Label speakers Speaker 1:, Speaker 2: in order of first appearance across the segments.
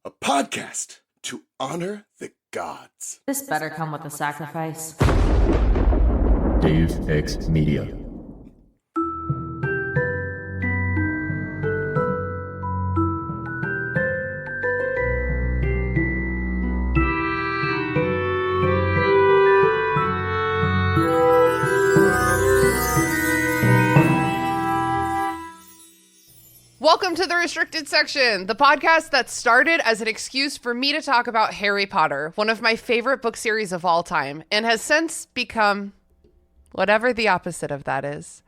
Speaker 1: a podcast to honor the gods.
Speaker 2: This better come with a sacrifice.
Speaker 3: Dave X Media.
Speaker 4: Welcome to the Restricted Section, the podcast that started as an excuse for me to talk about Harry Potter, one of my favorite book series of all time, and has since become whatever the opposite of that is.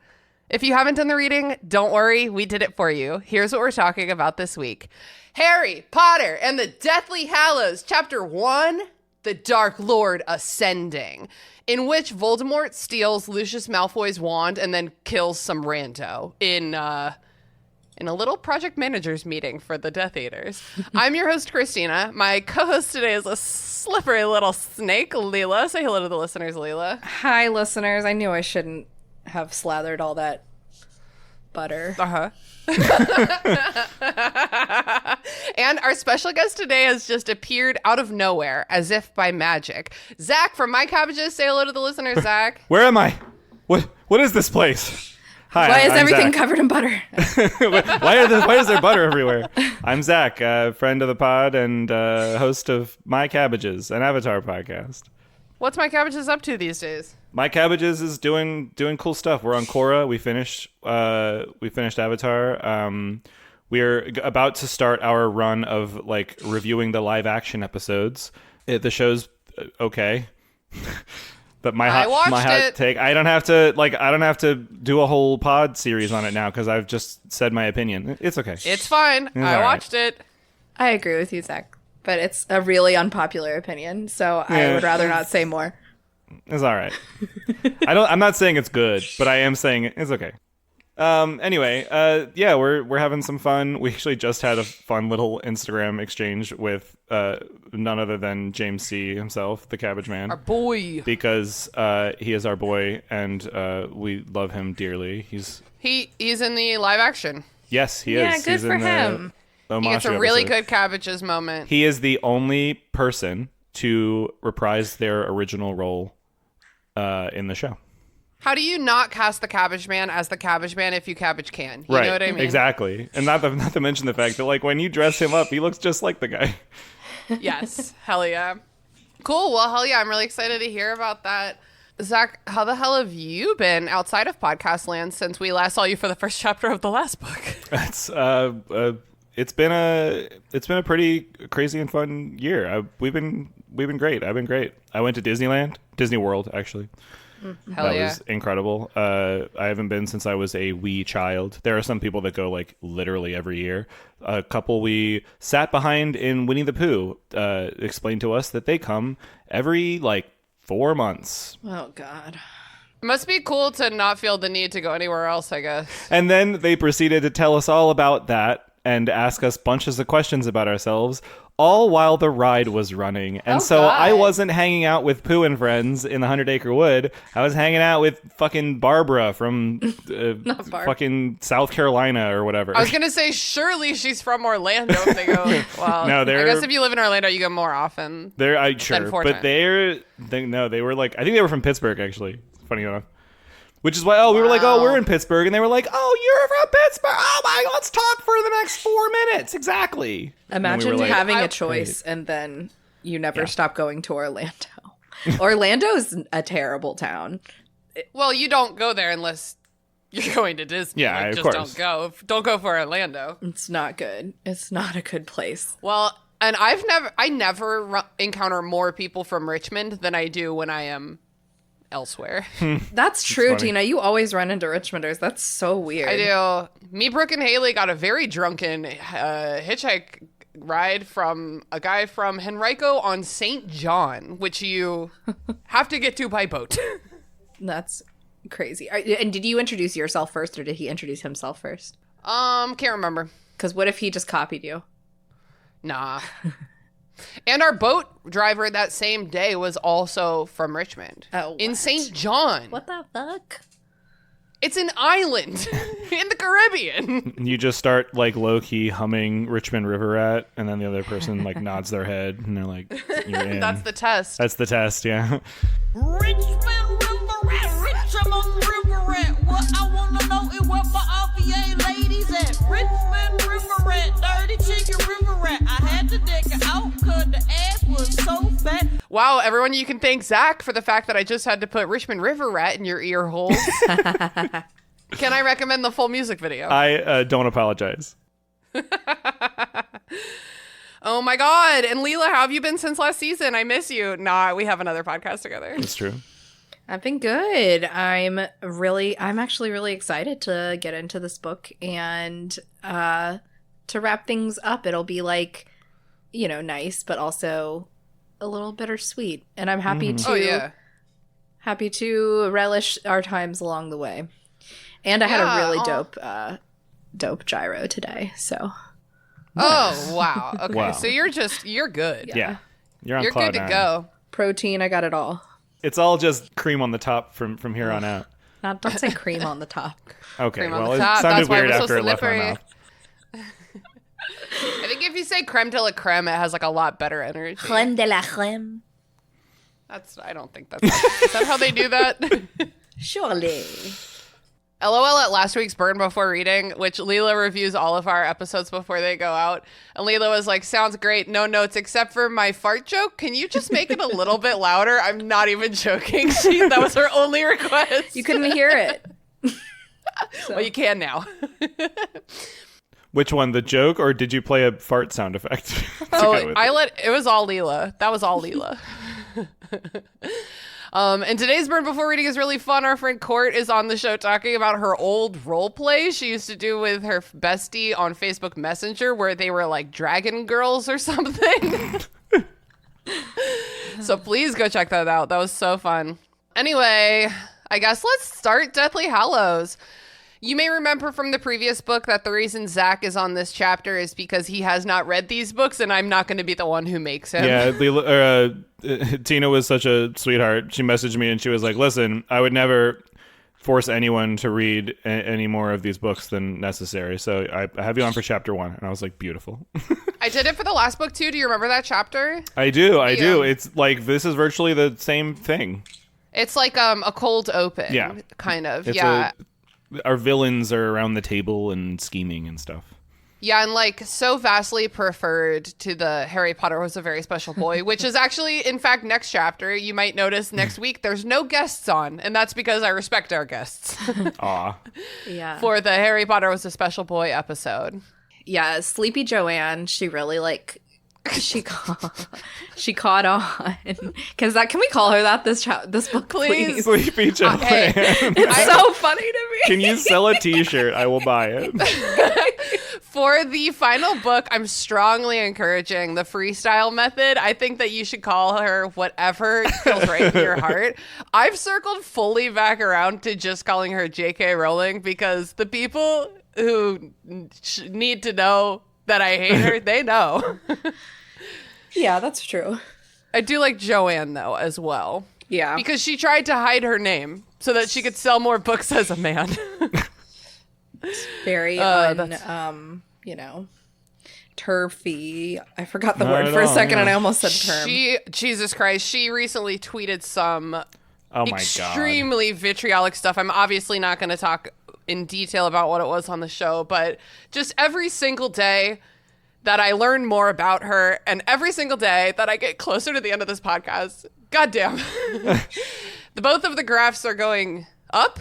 Speaker 4: If you haven't done the reading, don't worry, we did it for you. Here's what we're talking about this week. Harry Potter and the Deathly Hallows, Chapter 1, The Dark Lord Ascending, in which Voldemort steals Lucius Malfoy's wand and then kills some rando in a little project managers meeting for the Death Eaters. I'm your host, Christina. My co-host today is a slippery little snake, Leela. Say hello to the listeners, Leela.
Speaker 5: Hi, listeners. I knew I shouldn't have slathered all that butter.
Speaker 4: Uh-huh. And our special guest today has just appeared out of nowhere, as if by magic. Zach from My Cabbages. Say hello to the listeners, Zach.
Speaker 6: Where am I? What is this place? Hi,
Speaker 5: Why is
Speaker 6: I'm
Speaker 5: everything
Speaker 6: Zach.
Speaker 5: covered in butter?
Speaker 6: Why is there butter everywhere? I'm Zach, friend of the pod and host of My Cabbages, an Avatar podcast.
Speaker 4: What's My Cabbages up to these days?
Speaker 6: My Cabbages is doing cool stuff. We're on Korra. We finished Avatar. We're about to start our run of like reviewing the live action episodes. The show's okay. But my hot take, I don't have to do a whole pod series on it now because I've just said my opinion. It's okay.
Speaker 4: It's fine. I watched it.
Speaker 5: I agree with you, Zach. But it's a really unpopular opinion, so I would rather not say more.
Speaker 6: It's all right. I'm not saying it's good, but I am saying it's okay. Anyway, we're having some fun. We actually just had a fun little Instagram exchange with none other than James C. himself, the Cabbage Man.
Speaker 4: Our boy.
Speaker 6: Because he is our boy, and we love him dearly. He's
Speaker 4: in the live action.
Speaker 6: Yes, he is.
Speaker 5: Yeah, good
Speaker 6: He's
Speaker 5: for
Speaker 6: in
Speaker 5: him.
Speaker 6: The
Speaker 4: He gets a
Speaker 6: Omashu
Speaker 4: really
Speaker 6: episode.
Speaker 4: good Cabbages moment.
Speaker 6: He is the only person to reprise their original role in the show.
Speaker 4: How do you not cast the Cabbage Man as the Cabbage Man if you cabbage can? You know what I mean?
Speaker 6: Exactly. And not to mention the fact that like when you dress him up, he looks just like the guy.
Speaker 4: Yes. Hell yeah. Cool. Well, hell yeah. I'm really excited to hear about that. Zach, how the hell have you been outside of podcast land since we last saw you for the first chapter of the last book?
Speaker 6: It's been a pretty crazy and fun year. We've been great. I've been great. I went to Disney World actually.
Speaker 4: Hell
Speaker 6: that
Speaker 4: yeah.
Speaker 6: was incredible. I haven't been since I was a wee child. There are some people that go like literally every year. A couple we sat behind in Winnie the Pooh explained to us that they come every like 4 months.
Speaker 5: Oh, God.
Speaker 4: It must be cool to not feel the need to go anywhere else, I guess.
Speaker 6: And then they proceeded to tell us all about that and ask us bunches of questions about ourselves, all while the ride was running. And so
Speaker 4: God.
Speaker 6: I wasn't hanging out with Pooh and friends in the 100 Acre Wood. I was hanging out with fucking Barbara from fucking South Carolina or whatever.
Speaker 4: I was going to say, surely she's from Orlando if they go. Well,
Speaker 6: No,
Speaker 4: I
Speaker 6: they're-
Speaker 4: guess if you live in Orlando, you go more often.
Speaker 6: Sure,
Speaker 4: four
Speaker 6: but
Speaker 4: times.
Speaker 6: they were like, I think they were from Pittsburgh actually. Funny enough. Which is why, we were like, oh, we're in Pittsburgh. And they were like, oh, you're from Pittsburgh. Oh, my, let's talk for the next 4 minutes. Exactly.
Speaker 5: Imagine
Speaker 6: like,
Speaker 5: having a choice and then you never stop going to Orlando. Orlando's a terrible town.
Speaker 4: Well, you don't go there unless you're going to Disney.
Speaker 6: Yeah,
Speaker 4: like,
Speaker 6: of
Speaker 4: just
Speaker 6: course.
Speaker 4: don't go. Don't go for Orlando.
Speaker 5: It's not good. It's not a good place.
Speaker 4: Well, and I never encounter more people from Richmond than I do when I am elsewhere.
Speaker 5: That's true,
Speaker 6: funny.
Speaker 5: Tina. You always run into Richmonders. That's so weird.
Speaker 4: I do. Me, Brooke, and Haley got a very drunken hitchhike ride from a guy from Henrico on St. John, which you have to get to by boat.
Speaker 5: That's crazy. And did you introduce yourself first, or did he introduce himself first?
Speaker 4: Can't remember.
Speaker 5: Because what if he just copied you?
Speaker 4: Nah. And our boat driver that same day was also from Richmond.
Speaker 5: Oh,
Speaker 4: in
Speaker 5: what?
Speaker 4: St. John.
Speaker 5: What the fuck?
Speaker 4: It's an island in the Caribbean.
Speaker 6: You just start like low key humming Richmond River Rat, and then the other person like nods their head, and they're like, "You're in."
Speaker 4: That's the test.
Speaker 6: That's the test. Yeah.
Speaker 3: Richmond River Rat, Richmond River Rat. What I wanna know is what my RVA ladies at. Richmond River Rat, dirty chicken River Rat. I had to deck it out 'cause the ass was so fat.
Speaker 4: Wow, everyone, you can thank Zach for the fact that I just had to put Richmond River Rat in your ear holes. Can I recommend the full music video?
Speaker 6: I don't apologize.
Speaker 4: Oh my God. And Leela, how have you been since last season? I miss you. Nah, we have another podcast together.
Speaker 6: It's true.
Speaker 5: I've been good. I'm actually really excited to get into this book and to wrap things up. It'll be like, nice, but also a little bittersweet. And I'm happy happy to relish our times along the way. And I had a really dope gyro today. So.
Speaker 4: Oh, wow. Okay.
Speaker 6: Wow.
Speaker 4: So you're good.
Speaker 6: Yeah. You're on
Speaker 4: You're
Speaker 6: cloud
Speaker 4: good to
Speaker 6: nine.
Speaker 4: go.
Speaker 5: Protein, I got it all.
Speaker 6: It's all just cream on the top from here on out.
Speaker 5: Don't say cream on the top.
Speaker 6: Okay,
Speaker 4: Cream on
Speaker 6: well,
Speaker 4: the
Speaker 6: it
Speaker 4: top.
Speaker 6: sounded
Speaker 4: That's why
Speaker 6: weird
Speaker 4: it was so
Speaker 6: after it left my
Speaker 4: slippery.
Speaker 6: mouth.
Speaker 4: I think if you say creme de la creme, it has like a lot better energy.
Speaker 5: Creme de la creme.
Speaker 4: I don't think that's is that how they do that?
Speaker 5: Surely.
Speaker 4: LOL at last week's Burn Before Reading, which Leela reviews all of our episodes before they go out. And Leela was like, sounds great, no notes except for my fart joke. Can you just make it a little bit louder? I'm not even joking. That was her only request.
Speaker 5: You couldn't hear it.
Speaker 4: Well, you can now.
Speaker 6: Which one, the joke, or did you play a fart sound effect?
Speaker 4: It was all Leela. That was all Leela. And today's Burn Before Reading is really fun. Our friend Court is on the show talking about her old role play she used to do with her bestie on Facebook Messenger, where they were like dragon girls or something. So please go check that out. That was so fun. Anyway, I guess let's start Deathly Hallows. You may remember from the previous book that the reason Zach is on this chapter is because he has not read these books, and I'm not going to be the one who makes him.
Speaker 6: Yeah, Tina was such a sweetheart. She messaged me and she was like, listen, I would never force anyone to read any more of these books than necessary. So I have you on for chapter 1. And I was like, beautiful.
Speaker 4: I did it for the last book, too. Do you remember that chapter?
Speaker 6: I do. It's like, this is virtually the same thing.
Speaker 4: It's like a cold open, kind of.
Speaker 6: Our villains are around the table and scheming and stuff.
Speaker 4: Yeah, and like so vastly preferred to the Harry Potter was a very special boy, which is actually, in fact, next chapter. You might notice next week there's no guests on, and that's because I respect our guests.
Speaker 6: Aw.
Speaker 5: Yeah.
Speaker 4: For the Harry Potter was a special boy episode.
Speaker 5: Yeah, Sleepy Joanne, she really she caught on. Can we call her that this book, please?
Speaker 6: Sleepy Joanne.
Speaker 4: Okay.
Speaker 5: It's so funny to me.
Speaker 6: Can you sell a t-shirt? I will buy it.
Speaker 4: For the final book, I'm strongly encouraging the freestyle method. I think that you should call her whatever feels right in your heart. I've circled fully back around to just calling her J.K. Rowling because the people who need to know that I hate her, they know.
Speaker 5: Yeah, that's true.
Speaker 4: I do like Joanne, though, as well.
Speaker 5: Yeah.
Speaker 4: Because she tried to hide her name so that she could sell more books as a man.
Speaker 5: Very turfy. I forgot the word for a second and I almost said term.
Speaker 4: Jesus Christ, she recently tweeted some
Speaker 6: Oh my
Speaker 4: extremely vitriolic stuff. I'm obviously not going to talk in detail about what it was on the show, but just every single day that I learn more about her and every single day that I get closer to the end of this podcast, goddamn, both of the graphs are going up.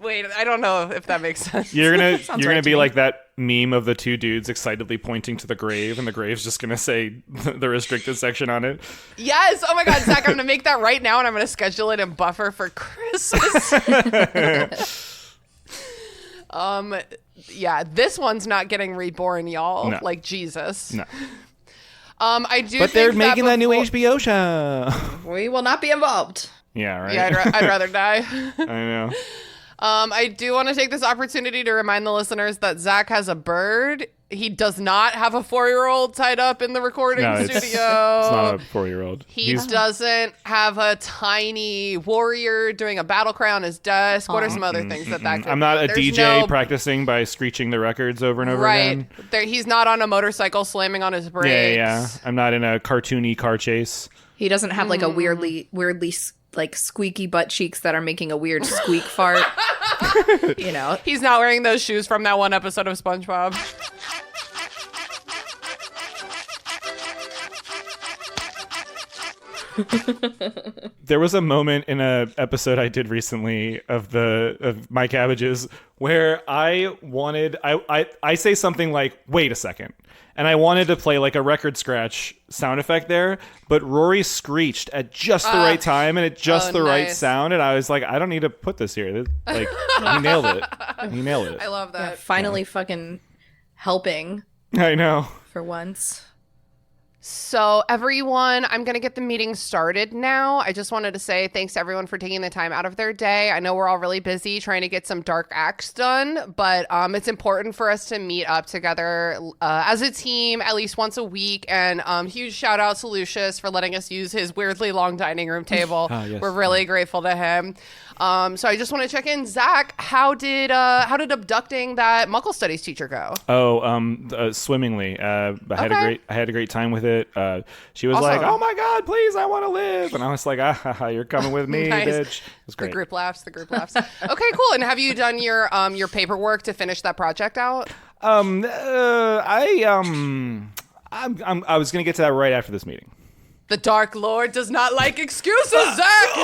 Speaker 4: Wait, I don't know if that makes sense.
Speaker 6: You're gonna be like that meme of the two dudes excitedly pointing to the grave, and the grave's just gonna say the restricted section on it.
Speaker 4: Yes. Oh my God, Zach, I'm gonna make that right now, and I'm gonna schedule it in Buffer for Christmas. Yeah, this one's not getting reborn, y'all.
Speaker 6: No.
Speaker 4: Like Jesus.
Speaker 6: No.
Speaker 4: I do.
Speaker 6: But they're making that new HBO show.
Speaker 5: We will not be involved.
Speaker 6: Yeah, right.
Speaker 4: Yeah, I'd rather die.
Speaker 6: I know.
Speaker 4: I do want to take this opportunity to remind the listeners that Zach has a bird. He does not have a 4-year-old tied up in the recording studio.
Speaker 6: It's not a 4-year-old.
Speaker 4: He doesn't have a tiny warrior doing a battle cry on his desk. What are some other things that could...
Speaker 6: I'm not a DJ practicing by screeching the records over and over again.
Speaker 4: Right. He's not on a motorcycle slamming on his brakes.
Speaker 6: Yeah. I'm not in a cartoony car chase.
Speaker 5: He doesn't have like a weirdly like squeaky butt cheeks that are making a weird squeak fart. You know,
Speaker 4: he's not wearing those shoes from that one episode of SpongeBob.
Speaker 6: There was a moment in a episode I did recently of my Cabbages where I say something like, wait a second. And I wanted to play like a record scratch sound effect there, but Rory screeched at just the right time and at just the right sound. And I was like, I don't need to put this here. Like, he nailed it.
Speaker 4: I love that.
Speaker 5: Yeah, finally fucking helping.
Speaker 6: I know.
Speaker 5: For once.
Speaker 4: So everyone, I'm going to get the meeting started now. I just wanted to say thanks to everyone for taking the time out of their day. I know we're all really busy trying to get some dark acts done, but it's important for us to meet up together as a team at least once a week. And huge shout out to Lucius for letting us use his weirdly long dining room table.
Speaker 6: Yes.
Speaker 4: We're really grateful to him. So I just want to check in. Zach, how did abducting that Muckle Studies teacher go?
Speaker 6: Swimmingly. I had a great time with it. She was like, "Oh my God, please, I want to live," and I was like, "You're coming with me,
Speaker 4: nice.
Speaker 6: bitch." It was great.
Speaker 4: The group laughs. Okay, cool. And have you done your paperwork to finish that project out?
Speaker 6: I was gonna get to that right after this meeting.
Speaker 4: The Dark Lord does not like excuses, Zach.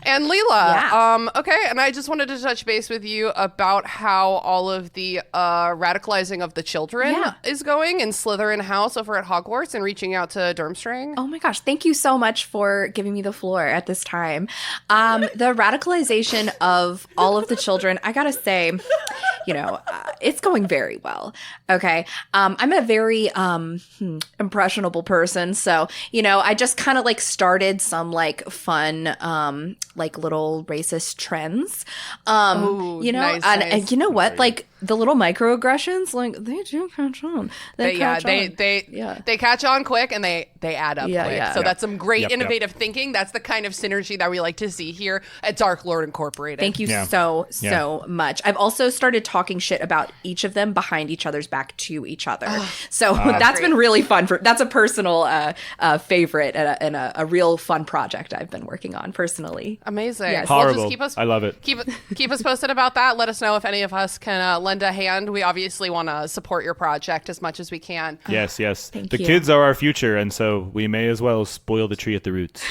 Speaker 4: And Leela, okay, and I just wanted to touch base with you about how all of the radicalizing of the children is going in Slytherin House over at Hogwarts and reaching out to Durmstrang.
Speaker 5: Oh my gosh, thank you so much for giving me the floor at this time. The radicalization of all of the children, I gotta say, it's going very well. Okay, I'm a very impressionable person, so I just kind of like started some like fun like little racist trends.
Speaker 4: Nice.
Speaker 5: And you know what? Like the little microaggressions, like they do catch on. They
Speaker 4: catch on quick and they add up quick.
Speaker 5: Yeah.
Speaker 4: So that's some great innovative thinking. That's the kind of synergy that we like to see here at Dark Lord Incorporated.
Speaker 5: Thank you so much. I've also started talking shit about each of them behind each other's back to each other. So that's been really fun. That's a personal favorite and a real fun project I've been working on personally.
Speaker 4: Amazing.
Speaker 5: Yes.
Speaker 6: Horrible.
Speaker 4: Well, just
Speaker 6: I love it.
Speaker 4: Keep us posted about that. Let us know if any of us can lend a hand. We obviously want to support your project as much as we can.
Speaker 6: Yes.
Speaker 5: Thank
Speaker 6: The
Speaker 5: you.
Speaker 6: kids are our future, and so we may as well spoil the tree at the roots.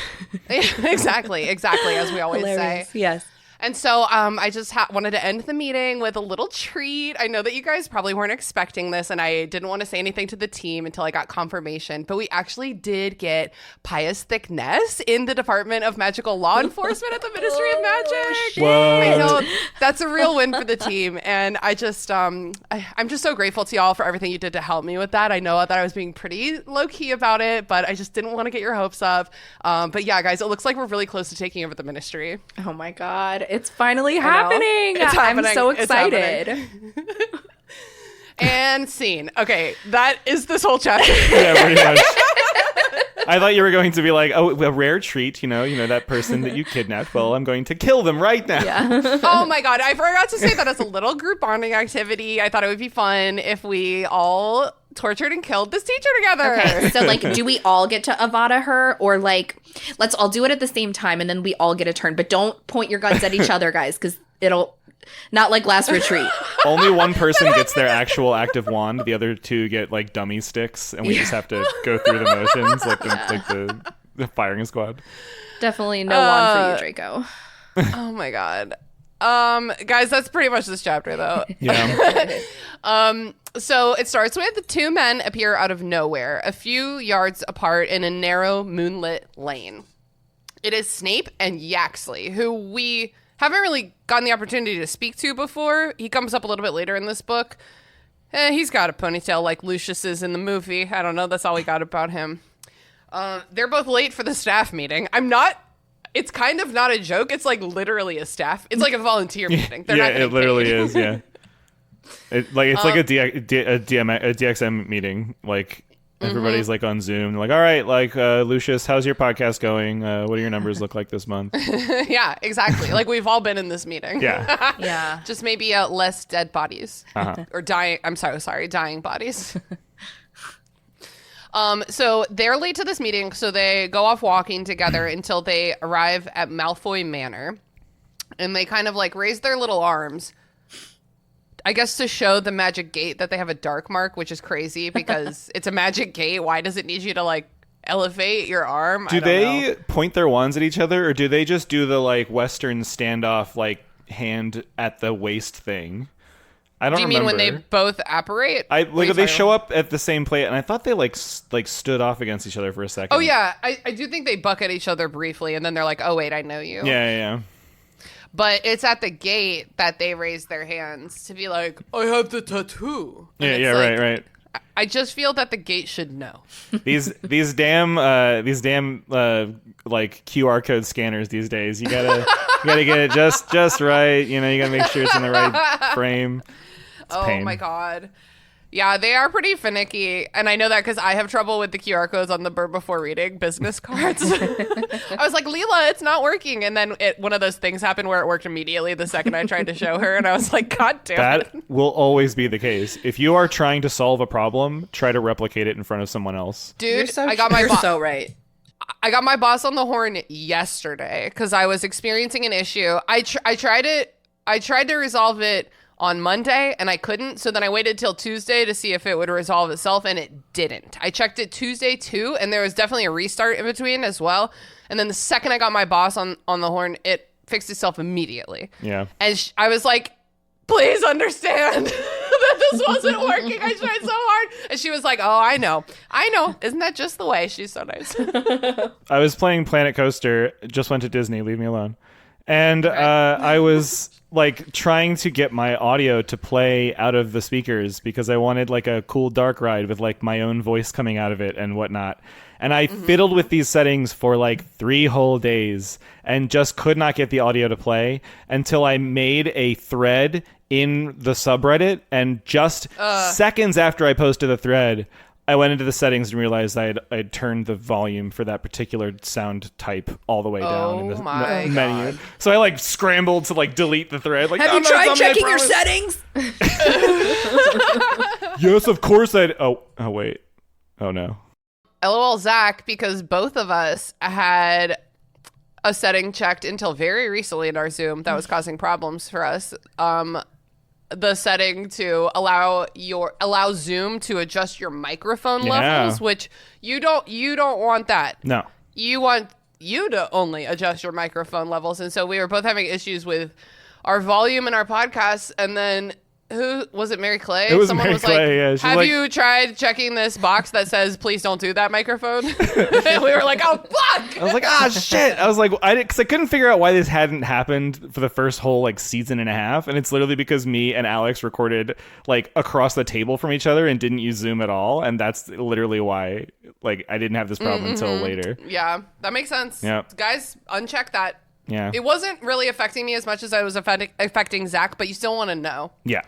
Speaker 4: Exactly, as we always
Speaker 5: Hilarious.
Speaker 4: say.
Speaker 5: Yes.
Speaker 4: And so I just wanted to end the meeting with a little treat. I know that you guys probably weren't expecting this, and I didn't want to say anything to the team until I got confirmation, but we actually did get Pious Thickness in the Department of Magical Law Enforcement at the Ministry of Magic.
Speaker 6: Whoa.
Speaker 4: I know that's a real win for the team, and I just I'm just so grateful to y'all for everything you did to help me with that. I know that I was being pretty low-key about it, but I just didn't want to get your hopes up. But yeah, guys, it looks like we're really close to taking over the ministry.
Speaker 5: Oh my God. It's finally happening.
Speaker 4: It's happening.
Speaker 5: I'm so excited.
Speaker 4: And scene. Okay, that is this whole chapter.
Speaker 6: Yeah, pretty much. I thought you were going to be like, oh, a rare treat, that person that you kidnapped. Well, I'm going to kill them right now.
Speaker 5: Yeah.
Speaker 4: Oh my God, I forgot to say that as a little group bonding activity. I thought it would be fun if we all tortured and killed this teacher together.
Speaker 5: Okay, so like, do we all get to Avada her, or like, let's all do it at the same time and then we all get a turn, but don't point your guns at each other, guys, because it'll not like last retreat.
Speaker 6: Only one person gets their actual active wand. The other two get like dummy sticks, and we just have to go through the motions like the firing squad.
Speaker 5: Definitely no one for you, Draco.
Speaker 4: Oh my God. Guys, that's pretty much this chapter though.
Speaker 6: Yeah.
Speaker 4: So it starts with the two men appear out of nowhere, a few yards apart in a narrow moonlit lane. It is Snape and Yaxley, who we haven't really gotten the opportunity to speak to before. He comes up a little bit later in this book. He's got a ponytail like Lucius's in the movie. I don't know. That's all we got about him. They're both late for the staff meeting. I'm not it's kind of not a joke. It's like literally a staff. It's like a volunteer meeting. They're not
Speaker 6: it literally
Speaker 4: paid.
Speaker 6: is. Yeah, it's like a DXM meeting. Like everybody's like on Zoom. They're like, all right, like Lucius, how's your podcast going? What do your numbers look like this month?
Speaker 4: Yeah, exactly. Like we've all been in this meeting.
Speaker 6: Yeah,
Speaker 5: Yeah.
Speaker 4: Just maybe less dead bodies or dying. I'm sorry, dying bodies. So they're late to this meeting, so they go off walking together until they arrive at Malfoy Manor, and they kind of like raise their little arms, I guess, to show the magic gate that they have a dark mark, which is crazy because it's a magic gate. Why does it need you to like elevate your arm?
Speaker 6: Do they point their wands at each other, or do they just do the like Western standoff, like hand at the waist thing? I don't remember.
Speaker 4: Do you mean when they both apparate?
Speaker 6: They show up at the same plate, and I thought they like stood off against each other for a second.
Speaker 4: Oh yeah, I do think they buck at each other briefly, and then they're like, "Oh wait, I know you."
Speaker 6: Yeah.
Speaker 4: But it's at the gate that they raise their hands to be like, "I have the tattoo." And it's like,
Speaker 6: right.
Speaker 4: I just feel that the gate should know.
Speaker 6: These damn like QR code scanners these days. You gotta get it just right. You know, you gotta make sure it's in the right frame.
Speaker 4: Oh
Speaker 6: pain.
Speaker 4: my god. Yeah, they are pretty finicky. And I know that because I have trouble with the QR codes on the Burn Before Reading business cards. I was like, Leela, it's not working. And then one of those things happened where it worked immediately the second I tried to show her. And I was like, God damn it.
Speaker 6: That will always be the case. If you are trying to solve a problem, try to replicate it in front of someone else.
Speaker 4: Dude,
Speaker 5: You're so right.
Speaker 4: I got my boss on the horn yesterday because I was experiencing an issue. I tried to resolve it on Monday and I couldn't. So then I waited till Tuesday to see if it would resolve itself, and it didn't. I checked it Tuesday too, and there was definitely a restart in between as well. And then the second I got my boss on the horn, it fixed itself immediately.
Speaker 6: Yeah.
Speaker 4: And I was like, please understand that this wasn't working. I tried so hard. And she was like, oh, I know. Isn't that just the way? She's so nice.
Speaker 6: I was playing Planet Coaster, just went to Disney, leave me alone. And I was like trying to get my audio to play out of the speakers because I wanted like a cool dark ride with like my own voice coming out of it and whatnot. And I fiddled with these settings for like 3 whole days and just could not get the audio to play until I made a thread in the subreddit. And just seconds after I posted the thread, I went into the settings and realized I'd turned the volume for that particular sound type all the way down in the menu.
Speaker 4: God.
Speaker 6: So I like scrambled to like delete the thread. Like,
Speaker 5: have you tried checking your settings?
Speaker 6: Yes, of course I. Oh wait. Oh no.
Speaker 4: LOL Zach, because both of us had a setting checked until very recently in our Zoom that was causing problems for us. The setting to allow Zoom to adjust your microphone levels, which you don't want that.
Speaker 6: No.
Speaker 4: You want you to only adjust your microphone levels. And so we were both having issues with our volume in our podcasts, and then who was it? Mary Clay?
Speaker 6: It was
Speaker 4: Someone
Speaker 6: Mary
Speaker 4: was
Speaker 6: Clay,
Speaker 4: like,
Speaker 6: yeah.
Speaker 4: have you tried checking this box that says, please don't do that microphone? And we were like, oh, fuck.
Speaker 6: I was like, shit. I was like, because I couldn't figure out why this hadn't happened for the first whole like season and a half. And it's literally because me and Alex recorded like across the table from each other and didn't use Zoom at all. And that's literally why like I didn't have this problem until later.
Speaker 4: Yeah, that makes sense.
Speaker 6: Yeah.
Speaker 4: Guys, uncheck that.
Speaker 6: Yeah.
Speaker 4: It wasn't really affecting me as much as I was affecting Zach, but you still want to know.
Speaker 6: Yeah.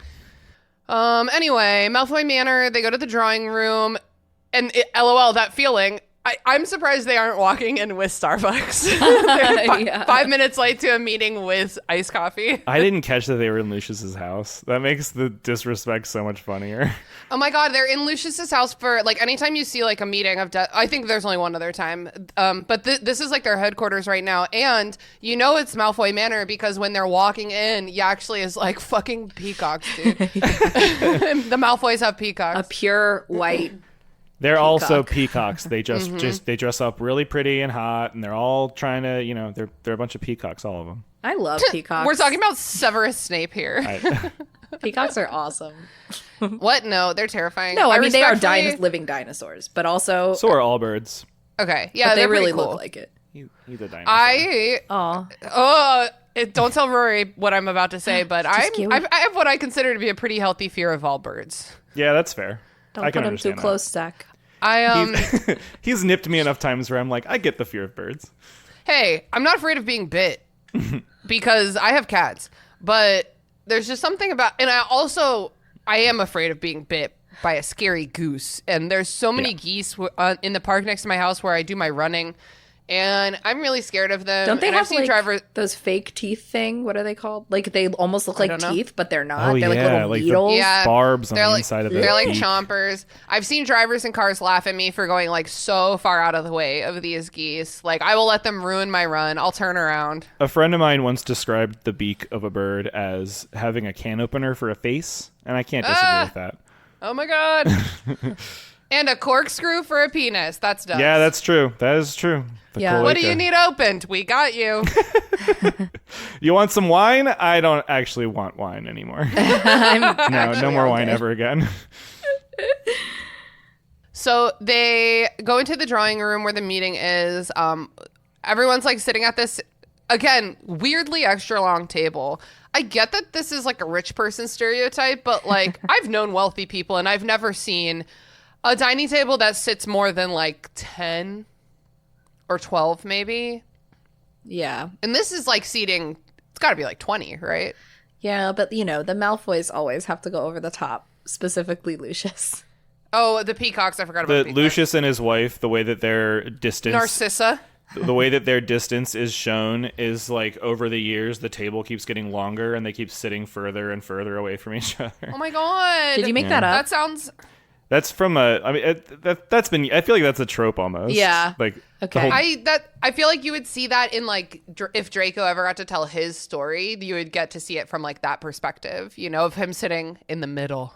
Speaker 4: Anyway, Malfoy Manor, they go to the drawing room, and LOL, that feeling, I'm surprised they aren't walking in with Starbucks. They're 5 minutes late to a meeting with iced coffee.
Speaker 6: I didn't catch that they were in Lucius's house. That makes the disrespect so much funnier.
Speaker 4: Oh my god, they're in Lucius's house for, like, anytime you see, like, a meeting of I think there's only one other time. But this is, like, their headquarters right now. And you know it's Malfoy Manor because when they're walking in, Yaxley is, like, fucking peacocks, dude. The Malfoys have peacocks.
Speaker 5: A pure white
Speaker 6: They're
Speaker 5: peacock.
Speaker 6: Also peacocks. They just they dress up really pretty and hot, and they're all trying to, you know, they're a bunch of peacocks, all of them.
Speaker 5: I love peacocks.
Speaker 4: We're talking about Severus Snape here.
Speaker 5: Peacocks are awesome.
Speaker 4: What? No, they're terrifying.
Speaker 5: No, I mean they are
Speaker 4: respectfully-
Speaker 5: living dinosaurs, but also
Speaker 6: So are all birds.
Speaker 4: Okay, yeah,
Speaker 5: but they
Speaker 4: they're
Speaker 5: really
Speaker 4: pretty cool.
Speaker 5: look like it.
Speaker 6: He's a dinosaur.
Speaker 4: Don't tell Rory what I'm about to say, but I have what I consider to be a pretty healthy fear of all birds.
Speaker 6: Yeah, that's fair.
Speaker 5: Don't
Speaker 6: I can
Speaker 5: put them too
Speaker 6: understand
Speaker 5: close, Zach.
Speaker 6: He's nipped me enough times where I'm like, I get the fear of birds.
Speaker 4: Hey, I'm not afraid of being bit because I have cats, but there's just something about, and I am afraid of being bit by a scary goose. And there's so many geese in the park next to my house where I do my running, and I'm really scared of them.
Speaker 5: Don't they
Speaker 4: and
Speaker 5: have
Speaker 4: I've seen
Speaker 5: like those fake teeth thing? What are they called? Like they almost look like teeth, but they're not.
Speaker 6: Oh,
Speaker 5: they're like little
Speaker 6: like
Speaker 5: needles.
Speaker 4: Yeah,
Speaker 6: barbs on the inside of the
Speaker 4: They're like
Speaker 6: beak.
Speaker 4: chompers. I've seen drivers in cars laugh at me for going like so far out of the way of these geese. Like I will let them ruin my run. I'll turn around.
Speaker 6: A friend of mine once described the beak of a bird as having a can opener for a face, and I can't disagree with that.
Speaker 4: Oh my God. And a corkscrew for a penis. That's dumb.
Speaker 6: Yeah, that's true. That is true. The
Speaker 5: Yeah.
Speaker 4: What do
Speaker 6: cloaca.
Speaker 4: you need opened? We got you.
Speaker 6: You want some wine? I don't actually want wine anymore. No more wine ever again.
Speaker 4: So they go into the drawing room where the meeting is. Everyone's like sitting at this, again, weirdly extra long table. I get that this is like a rich person stereotype, but like I've known wealthy people and I've never seen a dining table that sits more than like 10 or 12 maybe.
Speaker 5: Yeah.
Speaker 4: And this is like seating, it's got to be like 20, right?
Speaker 5: Yeah, but the Malfoys always have to go over the top, specifically Lucius.
Speaker 4: Oh, the peacocks. I forgot about the peacocks.
Speaker 6: Lucius and his wife, the way that their distance...
Speaker 4: Narcissa.
Speaker 6: The way that their distance is shown is like over the years, the table keeps getting longer and they keep sitting further and further away from each other.
Speaker 4: Oh my God.
Speaker 5: Did you make that up?
Speaker 4: That sounds...
Speaker 6: That's from that's been, I feel like that's a trope almost.
Speaker 5: Yeah.
Speaker 6: Like,
Speaker 5: Okay.
Speaker 4: I feel like you would see that in like if Draco ever got to tell his story, you would get to see it from like that perspective, of him sitting in the middle.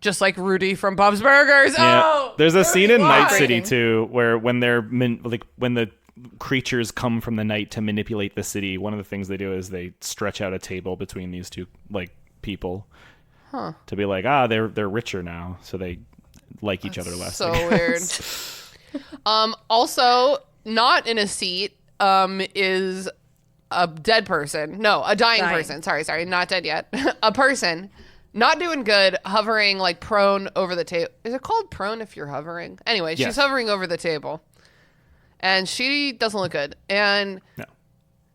Speaker 4: Just like Rudy from Bob's Burgers.
Speaker 6: yeah.
Speaker 4: Oh,
Speaker 6: There's a scene in Night
Speaker 4: why?
Speaker 6: City too, where when they're when the creatures come from the night to manipulate the city, one of the things they do is they stretch out a table between these two like people. To be like, they're richer now, so they like each other less.
Speaker 4: So weird. Also, not in a seat is a dead person. No, a dying person. Sorry, not dead yet. A person not doing good, hovering like prone over the table. Is it called prone if you're hovering? Anyway, she's hovering over the table, and she doesn't look good. And
Speaker 6: No.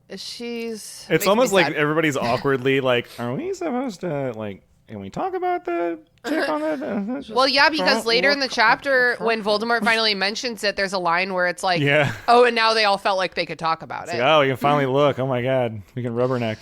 Speaker 4: It's
Speaker 6: almost like everybody's awkwardly like, are we supposed to like? Can we talk about the chick on that?
Speaker 4: Well, yeah, because later in the chapter, when Voldemort finally mentions it, there's a line where it's like,
Speaker 6: Yeah.
Speaker 4: oh, and now they all felt like they could talk about it.
Speaker 6: Like, oh, we can finally look. Oh my God, we can rubberneck.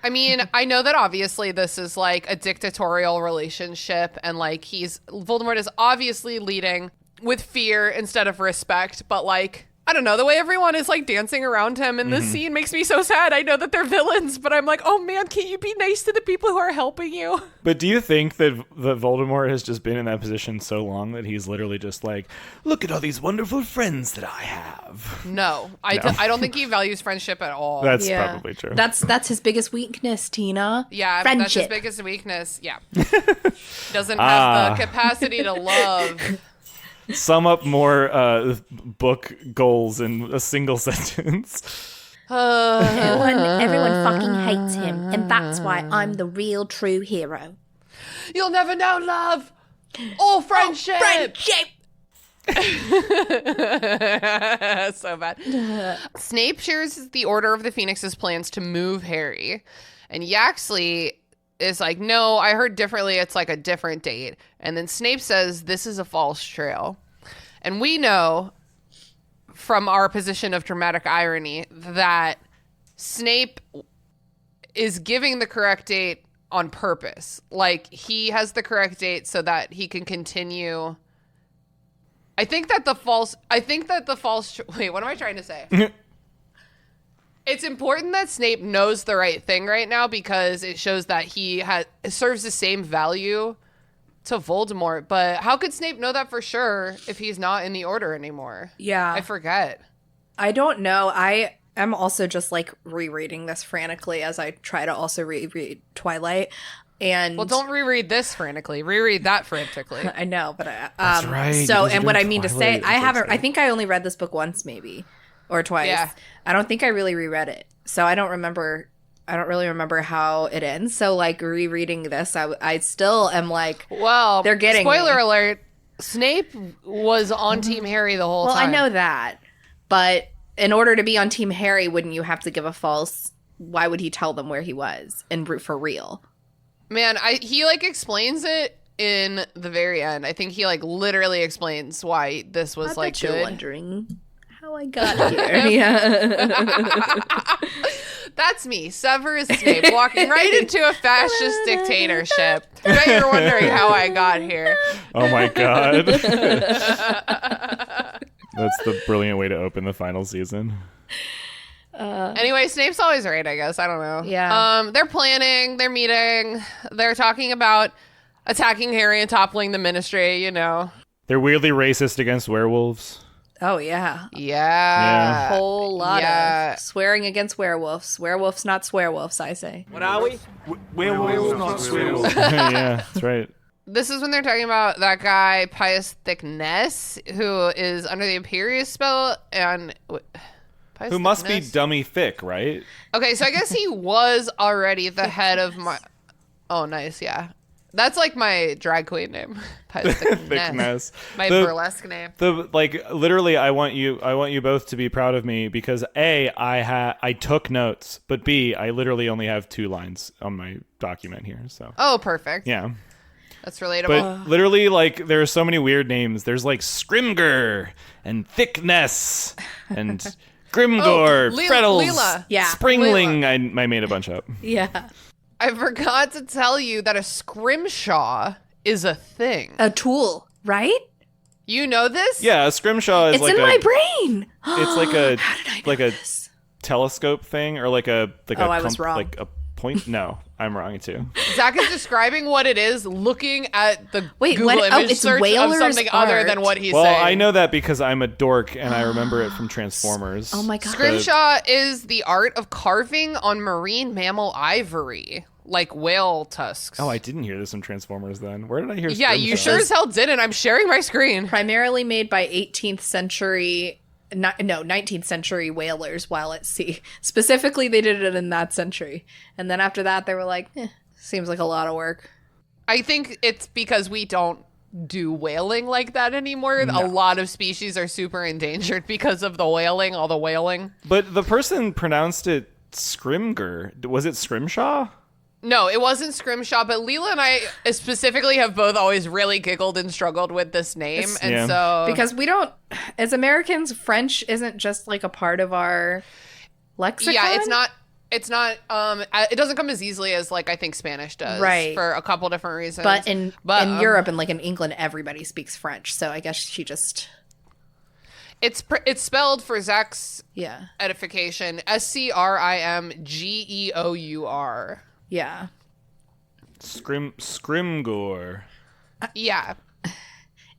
Speaker 4: I mean, I know that obviously this is like a dictatorial relationship, and like Voldemort is obviously leading with fear instead of respect, but like, I don't know, the way everyone is like dancing around him in this scene makes me so sad. I know that they're villains, but I'm like, oh man, can't you be nice to the people who are helping you?
Speaker 6: But do you think that Voldemort has just been in that position so long that he's literally just like, look at all these wonderful friends that I have?
Speaker 4: No, I don't think he values friendship at all.
Speaker 6: That's probably true.
Speaker 5: That's his biggest weakness, Tina.
Speaker 4: Yeah,
Speaker 5: friendship.
Speaker 4: That's his biggest weakness. Yeah. Doesn't have the capacity to love.
Speaker 6: Sum up more book goals in a single sentence.
Speaker 5: Everyone fucking hates him, and that's why I'm the real true hero.
Speaker 4: You'll never know love or friendship. So bad. Snape shares the Order of the Phoenix's plans to move Harry, and Yaxley is like, no, I heard differently. It's like a different date. And then Snape says, this is a false trail. And we know from our position of dramatic irony that Snape is giving the correct date on purpose. Like, he has the correct date so that he can continue. I think that the false, wait, what am I trying to say? It's important that Snape knows the right thing right now because it shows that it serves the same value to Voldemort. But how could Snape know that for sure if he's not in the Order anymore?
Speaker 5: Yeah.
Speaker 4: I forget.
Speaker 5: I don't know. I am also just like rereading this frantically as I try to also reread Twilight. And
Speaker 4: well, don't reread this frantically. Reread that frantically.
Speaker 5: I know, but
Speaker 6: That's right.
Speaker 5: So,
Speaker 6: You guys are
Speaker 5: and what I
Speaker 6: doing
Speaker 5: mean to
Speaker 6: Twilight.
Speaker 5: say, I think I only read this book once, maybe, or twice.
Speaker 4: Yeah.
Speaker 5: I don't think I really reread it, so I don't really remember how it ends. So, like rereading this, I still am like,
Speaker 4: well,
Speaker 5: they're getting
Speaker 4: spoiler
Speaker 5: me.
Speaker 4: alert. Snape was on Team Harry the whole
Speaker 5: Well,
Speaker 4: time.
Speaker 5: I know that, but in order to be on Team Harry, wouldn't you have to give a false? Why would he tell them where he was and for real?
Speaker 4: Man, he like explains it in the very end. I think he like literally explains why this was like good.
Speaker 5: You're wondering how I got here. Yeah.
Speaker 4: That's me, Severus Snape, walking right into a fascist dictatorship. I bet you're wondering how I got here.
Speaker 6: Oh my god. That's the brilliant way to open the final season.
Speaker 4: Anyway, Snape's always right, I guess. I don't know.
Speaker 5: Yeah.
Speaker 4: They're planning, they're meeting, they're talking about attacking Harry and toppling the ministry, you know.
Speaker 6: They're weirdly racist against werewolves.
Speaker 5: Oh, yeah.
Speaker 4: Yeah.
Speaker 5: A whole lot of swearing against werewolves. Werewolves, not swearwolves, I say.
Speaker 7: What are we? Werewolves, not swearwolves.
Speaker 6: Yeah, that's right.
Speaker 4: This is when they're talking about that guy, Pius Thickness, who is under the Imperius spell, and... Pius
Speaker 6: Who must be
Speaker 4: Thickness?
Speaker 6: dummy thick, right?
Speaker 4: Okay, so I guess he was already the head of my... Oh, nice, yeah. That's like my drag queen name. Pius Thickness. My burlesque name.
Speaker 6: Literally, I want you both to be proud of me because A, I took notes, but B, I literally only have 2 lines on my document here. So.
Speaker 4: Oh, perfect.
Speaker 6: Yeah.
Speaker 4: That's relatable.
Speaker 6: But literally, like, there are so many weird names. There's like Scrimger and Thickness and Grimgor, Freddles,
Speaker 4: Leela.
Speaker 5: Yeah.
Speaker 6: Springling. I made a bunch up.
Speaker 5: Yeah.
Speaker 4: I forgot to tell you that a scrimshaw is a thing.
Speaker 5: A tool, right?
Speaker 4: You know this?
Speaker 6: Yeah, a scrimshaw is
Speaker 5: It's
Speaker 6: like
Speaker 5: in my brain.
Speaker 6: It's like a
Speaker 5: How did I know
Speaker 6: like
Speaker 5: this?
Speaker 6: a telescope thing or like a
Speaker 5: I was wrong.
Speaker 6: like a point. No, I'm wrong too.
Speaker 4: Zach is describing what it is looking at the
Speaker 5: Wait,
Speaker 4: Google image
Speaker 5: it's
Speaker 4: search of
Speaker 5: Whaler's
Speaker 4: something other
Speaker 5: art.
Speaker 4: than what he's
Speaker 6: Well,
Speaker 4: saying.
Speaker 6: I know that because I'm a dork and I remember it from Transformers.
Speaker 5: Oh my god.
Speaker 4: Scrimshaw is the art of carving on marine mammal ivory, like whale tusks.
Speaker 6: Oh, I didn't hear this in Transformers then. Where did I hear
Speaker 4: Yeah, you
Speaker 6: Scrimshaw?
Speaker 4: sure as hell didn't. I'm sharing my screen.
Speaker 5: Primarily made by 19th century whalers while at sea. Specifically, they did it in that century. And then after that, they were like, seems like a lot of work.
Speaker 4: I think it's because we don't do whaling like that anymore. A lot of species are super endangered because of the whaling, all the whaling.
Speaker 6: But the person pronounced it Scrimger. Was it Scrimshaw?
Speaker 4: No, it wasn't Scrimshaw, but Leela and I specifically have both always really giggled and struggled with this name. So
Speaker 5: Because we don't, as Americans, French isn't just like a part of our lexicon.
Speaker 4: yeah, it's not it doesn't come as easily as like I think Spanish does,
Speaker 5: Right.
Speaker 4: for a couple different reasons.
Speaker 5: But in Europe and like in England, everybody speaks French. So I guess she just...
Speaker 4: it's spelled for Zach's
Speaker 5: Yeah.
Speaker 4: edification Scrimgeour.
Speaker 5: Yeah.
Speaker 6: Scrimgor.
Speaker 4: Yeah.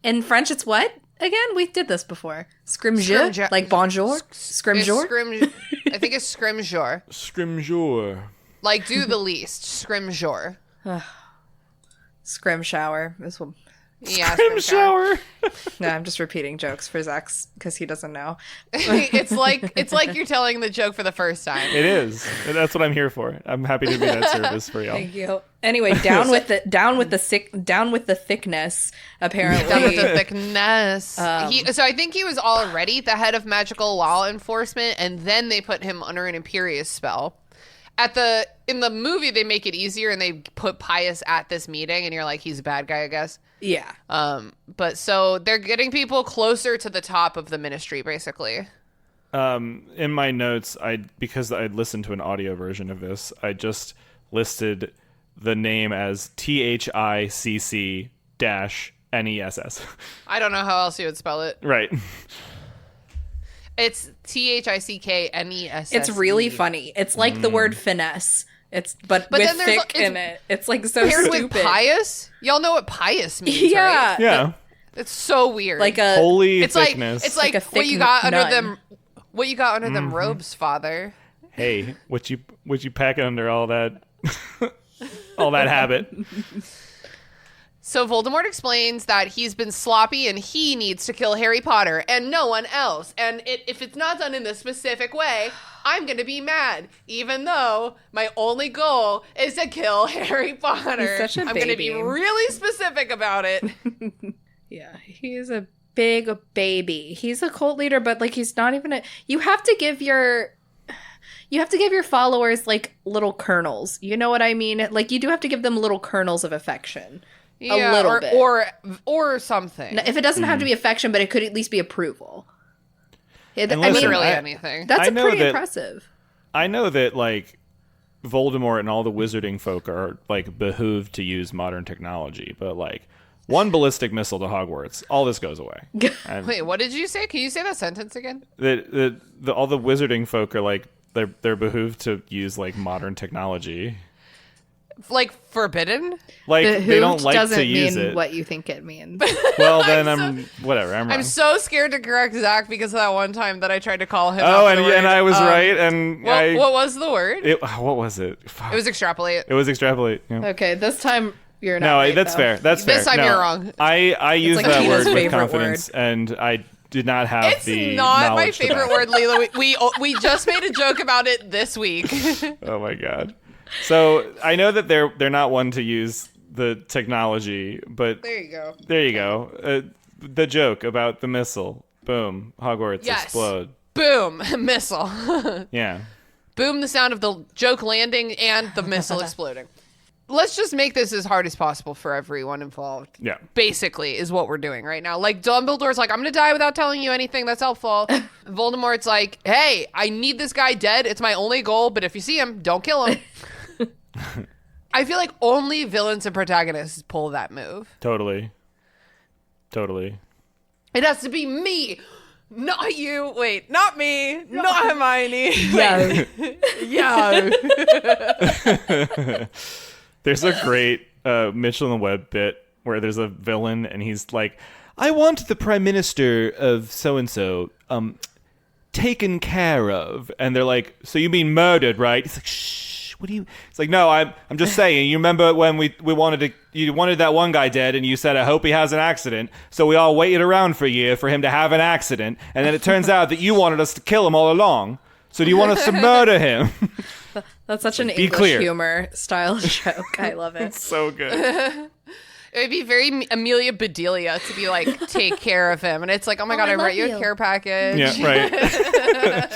Speaker 5: In French, it's what? Again, we did this before. Scrimgeour? Like bonjour? Scrimgeour?
Speaker 4: I think it's scrimgeour.
Speaker 6: Scrimgeour.
Speaker 4: Like do the least. Scrimgeour.
Speaker 5: Scrim shower. This will...
Speaker 4: Yeah,
Speaker 6: Scrimshower.
Speaker 5: No, I'm just repeating jokes for Zach's because he doesn't know.
Speaker 4: it's like you're telling the joke for the first time.
Speaker 6: It is. That's what I'm here for. I'm happy to be that service for y'all.
Speaker 5: Thank you. Anyway, down with the thickness. Apparently,
Speaker 4: Down with the thickness. So I think he was already the head of magical law enforcement, and then they put him under an Imperious spell. In the movie, they make it easier, and they put Pius at this meeting, and you're like, he's a bad guy, I guess.
Speaker 5: Yeah.
Speaker 4: But so they're getting people closer to the top of the ministry, basically.
Speaker 6: In my notes, because I'd listened to an audio version of this, I just listed the name as THICC-NESS.
Speaker 4: I don't know how else you would spell it.
Speaker 6: Right.
Speaker 4: It's THICKNESS.
Speaker 5: It's really funny. It's like the word finesse. But with
Speaker 4: then there's,
Speaker 5: thick in it. It's like so
Speaker 4: paired
Speaker 5: stupid.
Speaker 4: with pious. Y'all know what pious means,
Speaker 5: Yeah.
Speaker 4: right?
Speaker 6: Yeah.
Speaker 4: It's so weird.
Speaker 5: Like a
Speaker 6: Holy
Speaker 4: it's
Speaker 6: thickness.
Speaker 4: like
Speaker 5: a
Speaker 4: what
Speaker 5: thick
Speaker 4: you got under
Speaker 5: nun.
Speaker 4: them. What you got under them robes, Father?
Speaker 6: Hey, what you packing under all that all that habit?
Speaker 4: So Voldemort explains that he's been sloppy and he needs to kill Harry Potter and no one else. And if it's not done in this specific way, I'm going to be mad, even though my only goal is to kill Harry Potter.
Speaker 5: He's such a
Speaker 4: I'm going to
Speaker 5: baby.
Speaker 4: be really specific about it.
Speaker 5: Yeah, he is a big baby. He's a cult leader, but like he's not even you have to give your followers like little kernels. You know what I mean? Like you do have to give them little kernels of affection.
Speaker 4: Yeah,
Speaker 5: a little bit.
Speaker 4: Or something.
Speaker 5: If it doesn't have to be affection, but it could at least be approval.
Speaker 4: Really anything.
Speaker 5: That's pretty impressive.
Speaker 6: I know that like Voldemort and all the wizarding folk are like behooved to use modern technology, but like one ballistic missile to Hogwarts, all this goes away.
Speaker 4: Wait, what did you say? Can you say that sentence again?
Speaker 6: All the wizarding folk are like they're behooved to use like modern technology.
Speaker 4: Like forbidden?
Speaker 6: Like they don't like to use
Speaker 5: mean
Speaker 6: it.
Speaker 5: what you think it means.
Speaker 6: Well, then I'm wrong.
Speaker 4: I'm so scared to correct Zach because of that one time that I tried to call him.
Speaker 6: Oh, and I was right. And
Speaker 4: what was the word?
Speaker 6: What was it? Fuck.
Speaker 4: It was extrapolate.
Speaker 6: It was extrapolate. Yeah.
Speaker 5: Okay, this time you're not.
Speaker 6: No,
Speaker 5: right,
Speaker 6: that's
Speaker 5: though.
Speaker 6: fair. That's fair.
Speaker 4: This time you're wrong.
Speaker 6: I use
Speaker 5: like
Speaker 6: that
Speaker 5: Tina's
Speaker 6: word with
Speaker 5: favorite
Speaker 6: confidence, and I did not have
Speaker 4: It's
Speaker 6: the
Speaker 4: not my
Speaker 6: knowledge to
Speaker 4: favorite
Speaker 6: back
Speaker 4: word, Leela. We just made a joke about it this week.
Speaker 6: Oh my god. So I know that they're not one to use the technology, but
Speaker 4: There you go.
Speaker 6: there you go. The joke about the missile. Boom. Hogwarts explode.
Speaker 4: Boom. Missile.
Speaker 6: Yeah.
Speaker 4: Boom, the sound of the joke landing and the missile exploding. Let's just make this as hard as possible for everyone involved.
Speaker 6: Yeah.
Speaker 4: Basically, is what we're doing right now. Like, Dumbledore's like, I'm going to die without telling you anything that's helpful. Voldemort's like, hey, I need this guy dead. It's my only goal, but if you see him, don't kill him. I feel like only villains and protagonists pull that move.
Speaker 6: Totally.
Speaker 4: It has to be me, not you. Wait, not me, not Hermione.
Speaker 5: Yeah.
Speaker 4: Yeah.
Speaker 6: There's a great Mitchell and Webb bit where there's a villain and he's like, I want the Prime Minister of so-and-so taken care of. And they're like, so you mean murdered, right? He's like, shh. What do you? It's like, no, I'm just saying. You remember when you wanted that one guy dead, and you said, I hope he has an accident. So we all waited around for a year for him to have an accident, and then it turns out that you wanted us to kill him all along. So do you want us to murder him?
Speaker 5: That's such an
Speaker 6: Be
Speaker 5: English
Speaker 6: clear.
Speaker 5: humor style joke. I love it.
Speaker 6: So good.
Speaker 4: It would be very Amelia Bedelia to be like, take care of him. And it's like, oh my God, I
Speaker 5: love
Speaker 4: wrote you
Speaker 5: you.
Speaker 4: a care package.
Speaker 6: Yeah, right.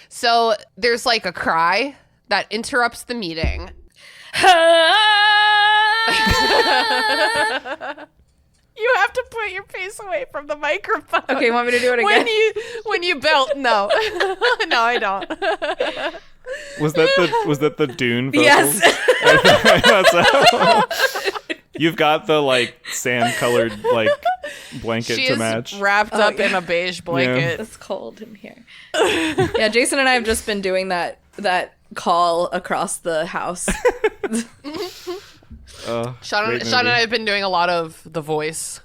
Speaker 4: So there's like a cry that interrupts the meeting. You have to put your face away from the microphone.
Speaker 5: Okay, you want me to do it again?
Speaker 4: When you belt, no. No, I don't.
Speaker 6: Was that the Dune vocals?
Speaker 5: Yes.
Speaker 6: I thought so. You've got the like sand colored like blanket
Speaker 4: She
Speaker 6: to
Speaker 4: is
Speaker 6: match.
Speaker 4: wrapped up in a beige blanket.
Speaker 5: It's cold in here. Yeah, Jason and I have just been doing that call across the house.
Speaker 4: Sean and I have been doing a lot of The Voice.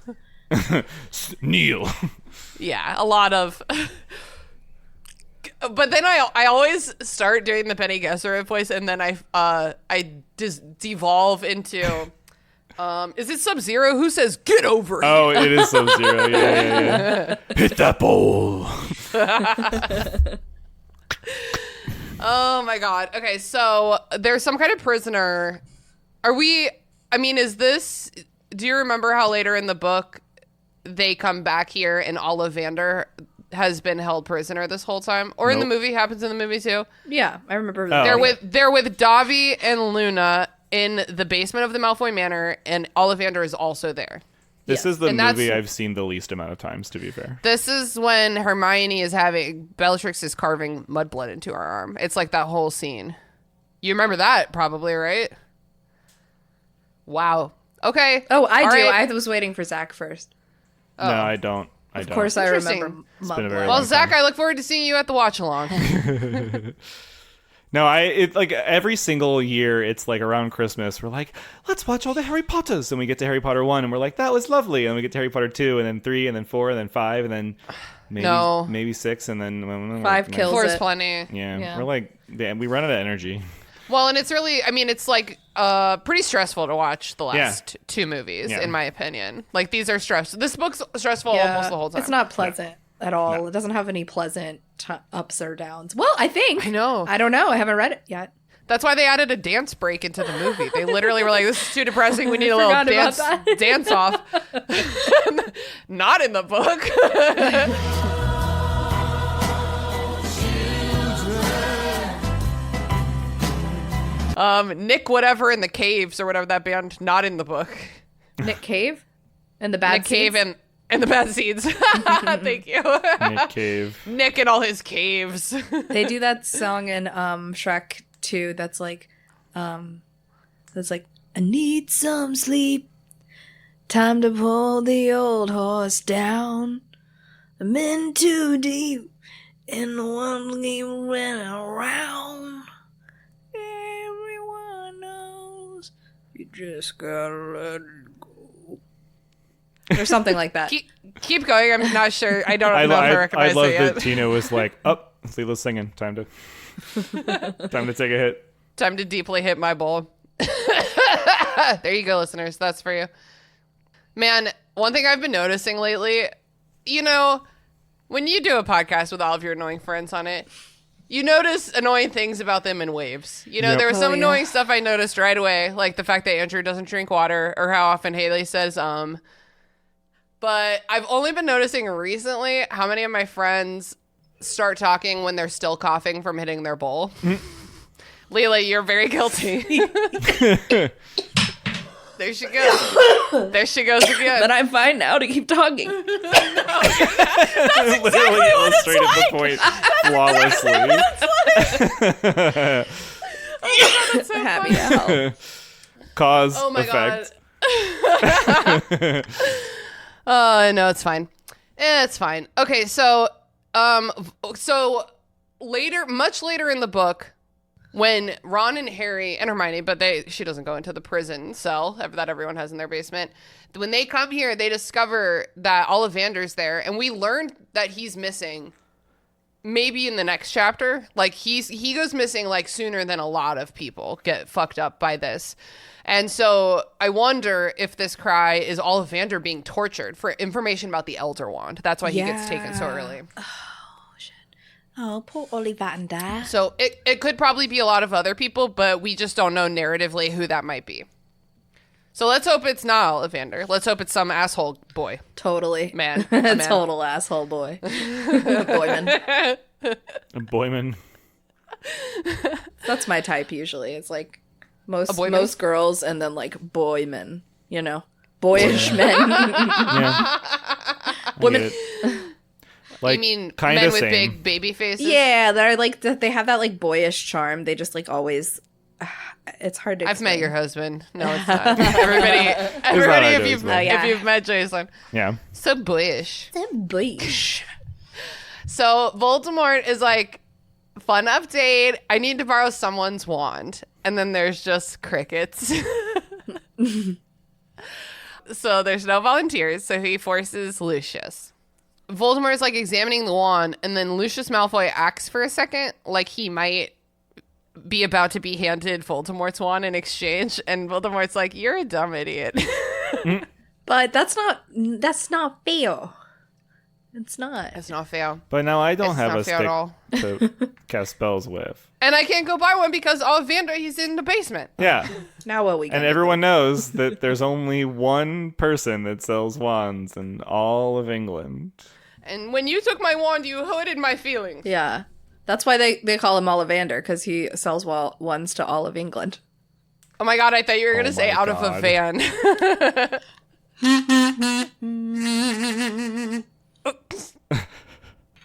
Speaker 6: Neil.
Speaker 4: Yeah, a lot of. But then I always start doing the Penny Gesserit voice, and then I just devolve into. Is it Sub-Zero? Who says "Get over here"?
Speaker 6: Oh, it is Sub-Zero. Yeah. Hit that ball.
Speaker 4: Oh my God. Okay, so there's some kind of prisoner. Is this? Do you remember how later in the book they come back here and Ollivander has been held prisoner this whole time? Or in the movie, happens in the movie too?
Speaker 5: Yeah, I remember.
Speaker 4: They're with Dobby and Luna in the basement of the Malfoy Manor, and Ollivander is also there.
Speaker 6: This is the
Speaker 4: And
Speaker 6: movie
Speaker 4: that's-
Speaker 6: I've seen the least amount of times, to be fair.
Speaker 4: This is when Hermione is Bellatrix is carving mudblood into her arm. It's like that whole scene. You remember that probably, right? Wow. Okay.
Speaker 5: Oh, I
Speaker 4: All
Speaker 5: do.
Speaker 4: right.
Speaker 5: I was waiting for Zach first.
Speaker 6: No, I don't.
Speaker 5: Of course, I
Speaker 4: Interesting.
Speaker 5: remember.
Speaker 6: been a very
Speaker 5: Mudblood.
Speaker 4: Well,
Speaker 6: long
Speaker 4: Zach,
Speaker 6: time.
Speaker 4: I look forward to seeing you at the watch along.
Speaker 6: No, it's like every single year, it's like around Christmas, we're like, let's watch all the Harry Potters. And we get to Harry Potter 1, and we're like, that was lovely. And we get to Harry Potter 2, and then 3, and then 4, and then 5, and then maybe 6, and then
Speaker 5: 5 kills
Speaker 4: Four is
Speaker 5: it.
Speaker 4: plenty.
Speaker 6: Yeah, we're like, we run out of energy.
Speaker 4: Well, and it's really, it's like pretty stressful to watch the last two movies, in my opinion. Like, these are stressful. This book's stressful almost the whole time.
Speaker 5: It's not pleasant at all. No. It doesn't have any pleasant ups or downs. Well, I think.
Speaker 4: I know.
Speaker 5: I don't know. I haven't read it yet.
Speaker 4: That's why they added a dance break into the movie. They literally were like, this is too depressing. We need a little dance off. And Not in the book. Nick whatever in the Caves or whatever that band, not in the book.
Speaker 5: Nick Cave? And the Bad
Speaker 4: Nick Cave and the Bad Seeds. Thank you.
Speaker 6: Nick Cave.
Speaker 4: Nick and all his caves.
Speaker 5: They do that song in Shrek 2 that's like, I need some sleep. Time to pull the old horse down. I'm in too deep. And the one game ran around. Everyone knows you just gotta let it go. Or something like that.
Speaker 4: Keep going. I'm not sure. I don't know if I recognize
Speaker 6: I love
Speaker 4: it yet.
Speaker 6: that Tina was like, "Oh, Leela's singing. Time to take a hit.
Speaker 4: Time to deeply hit my bowl." There you go, listeners. That's for you. Man, one thing I've been noticing lately, when you do a podcast with all of your annoying friends on it, you notice annoying things about them in waves. There was some annoying stuff I noticed right away, like the fact that Andrew doesn't drink water or how often Haley says, But I've only been noticing recently how many of my friends start talking when they're still coughing from hitting their bowl. Leela, you're very guilty. There she goes. There she goes again.
Speaker 5: But I'm fine now to keep talking.
Speaker 6: Literally illustrated the point flawlessly.
Speaker 4: Oh my God, that's so
Speaker 5: Happy
Speaker 4: funny.
Speaker 5: to help.
Speaker 6: Cause
Speaker 4: Oh my
Speaker 6: effect.
Speaker 4: God. No, it's fine. It's fine. Okay, so later, much later in the book, when Ron and Harry and Hermione, but she doesn't go into the prison cell that everyone has in their basement. When they come here, they discover that Ollivander's there, and we learned that he's missing. Maybe in the next chapter, like he goes missing like sooner than a lot of people get fucked up by this. And so I wonder if this cry is Ollivander being tortured for information about the Elder Wand. That's why he gets taken so early.
Speaker 5: Oh, poor Ollivander.
Speaker 4: So it could probably be a lot of other people, but we just don't know narratively who that might be. So let's hope it's not Ollivander. Let's hope it's some asshole boy.
Speaker 5: Totally.
Speaker 4: Man.
Speaker 5: A total asshole boy. Boyman.
Speaker 6: Boyman.
Speaker 5: That's my type usually. It's like most girls and then like boymen, boyish men.
Speaker 6: Yeah.
Speaker 5: Women.
Speaker 6: Like,
Speaker 4: you mean
Speaker 6: kinda
Speaker 4: men with
Speaker 6: same.
Speaker 4: big baby faces?
Speaker 5: Yeah, they're like they have that like boyish charm. They just like always. It's hard to.
Speaker 4: I've
Speaker 5: explain.
Speaker 4: met your husband. No, it's not. Everybody, if you've met Jason.
Speaker 6: Yeah.
Speaker 4: So boyish.
Speaker 5: So boyish.
Speaker 4: So Voldemort is like, fun update. I need to borrow someone's wand. And then there's just crickets. So there's no volunteers. So he forces Lucius. Voldemort is like examining the wand. And then Lucius Malfoy acts for a second like he might be about to be handed Voldemort's wand in exchange. And Voldemort's like, you're a dumb idiot.
Speaker 5: But that's not fair. It's not.
Speaker 4: It's not fair.
Speaker 6: But now I don't
Speaker 4: It's
Speaker 6: have
Speaker 4: not
Speaker 6: a
Speaker 4: fair at all.
Speaker 6: stick to cast spells with.
Speaker 4: And I can't go buy one because Ollivander, he's in the basement.
Speaker 6: Yeah.
Speaker 5: Now what we
Speaker 6: And everyone knows that there's only one person that sells wands in all of England.
Speaker 4: And when you took my wand, you hurted my feelings.
Speaker 5: Yeah. That's why they call him Ollivander, because he sells wands to all of England.
Speaker 4: Oh my God, I thought you were going to
Speaker 6: Oh
Speaker 4: say
Speaker 6: my
Speaker 4: out of a
Speaker 6: God.
Speaker 4: van.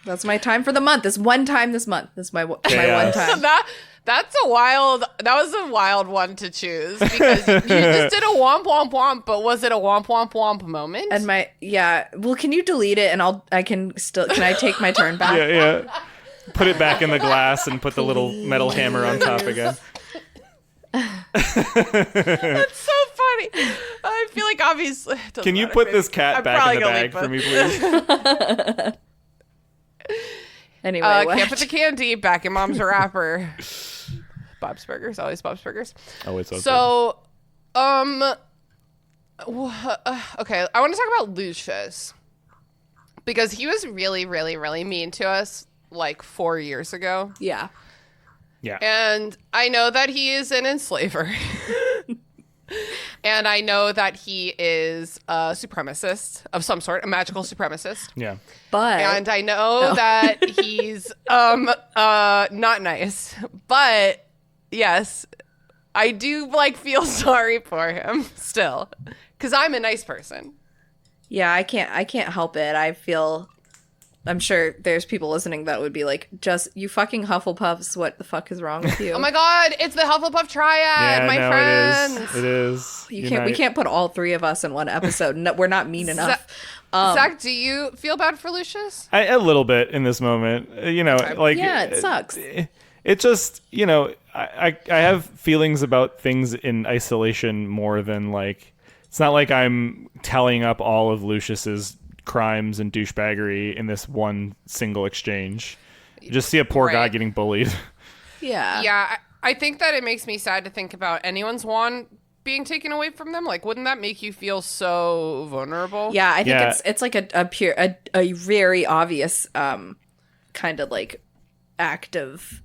Speaker 5: That's my time for the month. This one time this month. This is my one
Speaker 6: Chaos.
Speaker 5: time.
Speaker 4: that was a wild one to choose because you just did a womp womp womp, but was it a womp womp womp moment?
Speaker 5: And well, can you delete it and can I take my turn back?
Speaker 6: Yeah. Put it back in the glass and put the little metal hammer on top again.
Speaker 4: That's so funny. I feel like obviously.
Speaker 6: Can you put this cat back in the bag for me, please?
Speaker 5: Anyway,
Speaker 4: can't put the candy back in Mom's wrapper. Bob's Burgers, always Bob's Burgers.
Speaker 6: Oh, it's okay.
Speaker 4: So, okay, I want to talk about Lucius because he was really, really, really mean to us like 4 years ago.
Speaker 5: Yeah.
Speaker 6: Yeah.
Speaker 4: And I know that he is an enslaver. And I know that he is a supremacist of some sort, a magical supremacist.
Speaker 6: Yeah.
Speaker 4: And I know that he's not nice. But yes, I do like feel sorry for him still, because I'm a nice person.
Speaker 5: Yeah, I can't help it. I'm sure there's people listening that would be like, just you fucking Hufflepuffs, what the fuck is wrong with you?
Speaker 4: Oh my god, it's the Hufflepuff triad, my friends.
Speaker 6: It is.
Speaker 5: We can't put all three of us in one episode. No, we're not mean enough.
Speaker 4: Zach, do you feel bad for Lucius?
Speaker 6: A little bit in this moment. Like
Speaker 5: yeah, it sucks.
Speaker 6: It just, I have feelings about things in isolation more than like, it's not like I'm tallying up all of Lucius's crimes and douchebaggery in this one single exchange. You just see a poor guy getting bullied.
Speaker 5: Yeah.
Speaker 4: I think that it makes me sad to think about anyone's wand being taken away from them. Like, wouldn't that make you feel so vulnerable?
Speaker 5: Yeah, I think it's like a very obvious kind of like act of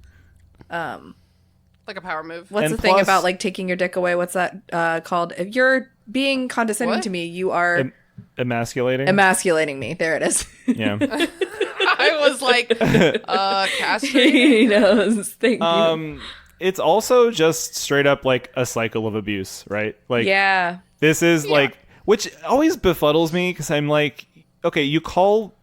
Speaker 4: like a power move.
Speaker 5: What's the thing about like taking your dick away? What's that called? If you're being condescending to me, you are
Speaker 6: emasculating
Speaker 5: me. There it is.
Speaker 6: Yeah.
Speaker 4: I was like, castrating.
Speaker 5: He knows. Thank you.
Speaker 6: It's also just straight up like a cycle of abuse, right? Like,
Speaker 5: yeah,
Speaker 6: this is like, which always befuddles me because I'm like, okay, you call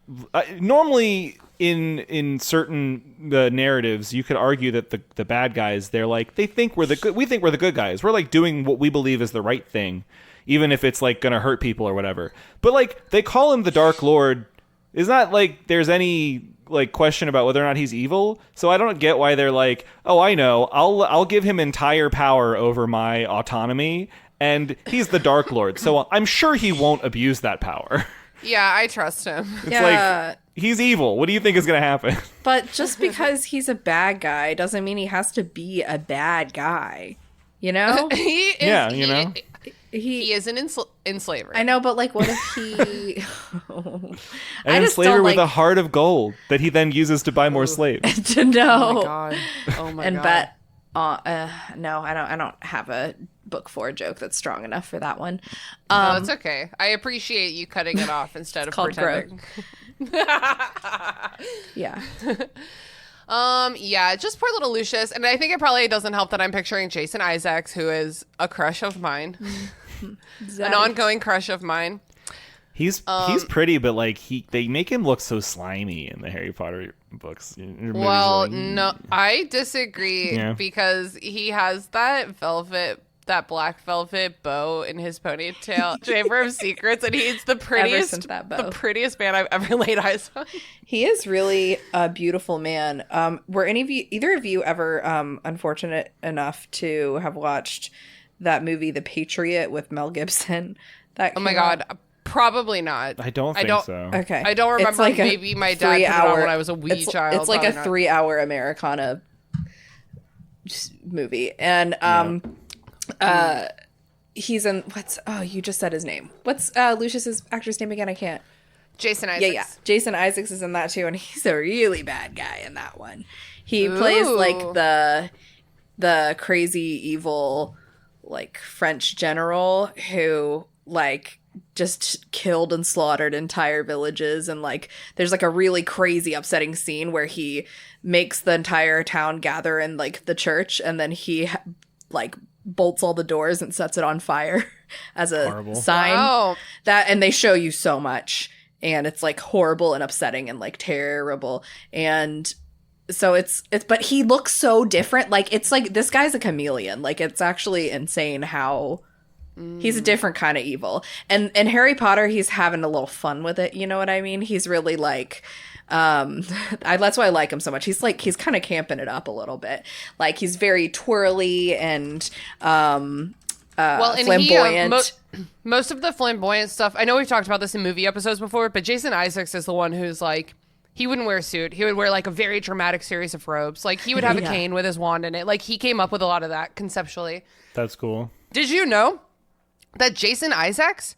Speaker 6: normally in certain narratives, you could argue that the bad guys, they're like, we think we're the good guys. We're like doing what we believe is the right thing, even if it's like gonna hurt people or whatever. But like they call him the Dark Lord. It's not like there's any like question about whether or not he's evil. So I don't get why they're like, oh, I know, I'll give him entire power over my autonomy, and he's the Dark Lord, so I'm sure he won't abuse that power.
Speaker 4: Yeah, I trust him.
Speaker 6: It's like, he's evil. What do you think is going to happen?
Speaker 5: But just because he's a bad guy doesn't mean he has to be a bad guy. You know?
Speaker 4: He is.
Speaker 6: Yeah,
Speaker 4: He is an enslaver.
Speaker 5: I know, but like, what if he...
Speaker 6: An enslaver with a heart of gold that he then uses to buy more slaves.
Speaker 5: To know.
Speaker 4: Oh my god. Oh my god.
Speaker 5: Bet. No, I don't have a book 4 joke that's strong enough for that one.
Speaker 4: No, it's okay. I appreciate you cutting it off instead of pretending.
Speaker 5: Yeah.
Speaker 4: Yeah, just poor little Lucius. And I think it probably doesn't help that I'm picturing Jason Isaacs, who is a crush of mine. An ongoing crush of mine.
Speaker 6: He's pretty, but like they make him look so slimy in the Harry Potter books.
Speaker 4: Well, no, I disagree because he has that black velvet bow in his ponytail, Chamber of Secrets, and he's the prettiest man I've ever laid eyes on.
Speaker 5: He is really a beautiful man. Were either of you ever unfortunate enough to have watched that movie, The Patriot, with Mel Gibson?
Speaker 4: Oh my God. Probably not.
Speaker 6: I don't think so.
Speaker 5: Okay.
Speaker 4: I don't remember. Like maybe my dad put it on when I was a wee child.
Speaker 5: It's like a 3-hour Americana movie. And he's in you just said his name. What's Lucius's actor's name again? I can't.
Speaker 4: Jason Isaacs.
Speaker 5: Yeah. Jason Isaacs is in that too, and he's a really bad guy in that one. He plays like the crazy evil like French general who like just killed and slaughtered entire villages, and like there's like a really crazy upsetting scene where he makes the entire town gather in like the church, and then he like bolts all the doors and sets it on fire as a sign.
Speaker 4: Wow.
Speaker 5: And they show you so much, and it's like horrible and upsetting and like terrible. And so it's but he looks so different. Like it's like this guy's a chameleon. Like it's actually insane how he's a different kind of evil. And Harry Potter, he's having a little fun with it. You know what I mean? He's really like, that's why I like him so much. He's kind of camping it up a little bit. Like he's very twirly and flamboyant.
Speaker 4: Most of the flamboyant stuff, I know we've talked about this in movie episodes before, but Jason Isaacs is the one who's like, he wouldn't wear a suit. He would wear like a very dramatic series of robes. Like he would have a cane with his wand in it. Like he came up with a lot of that conceptually.
Speaker 6: That's cool.
Speaker 4: Did you know that Jason Isaacs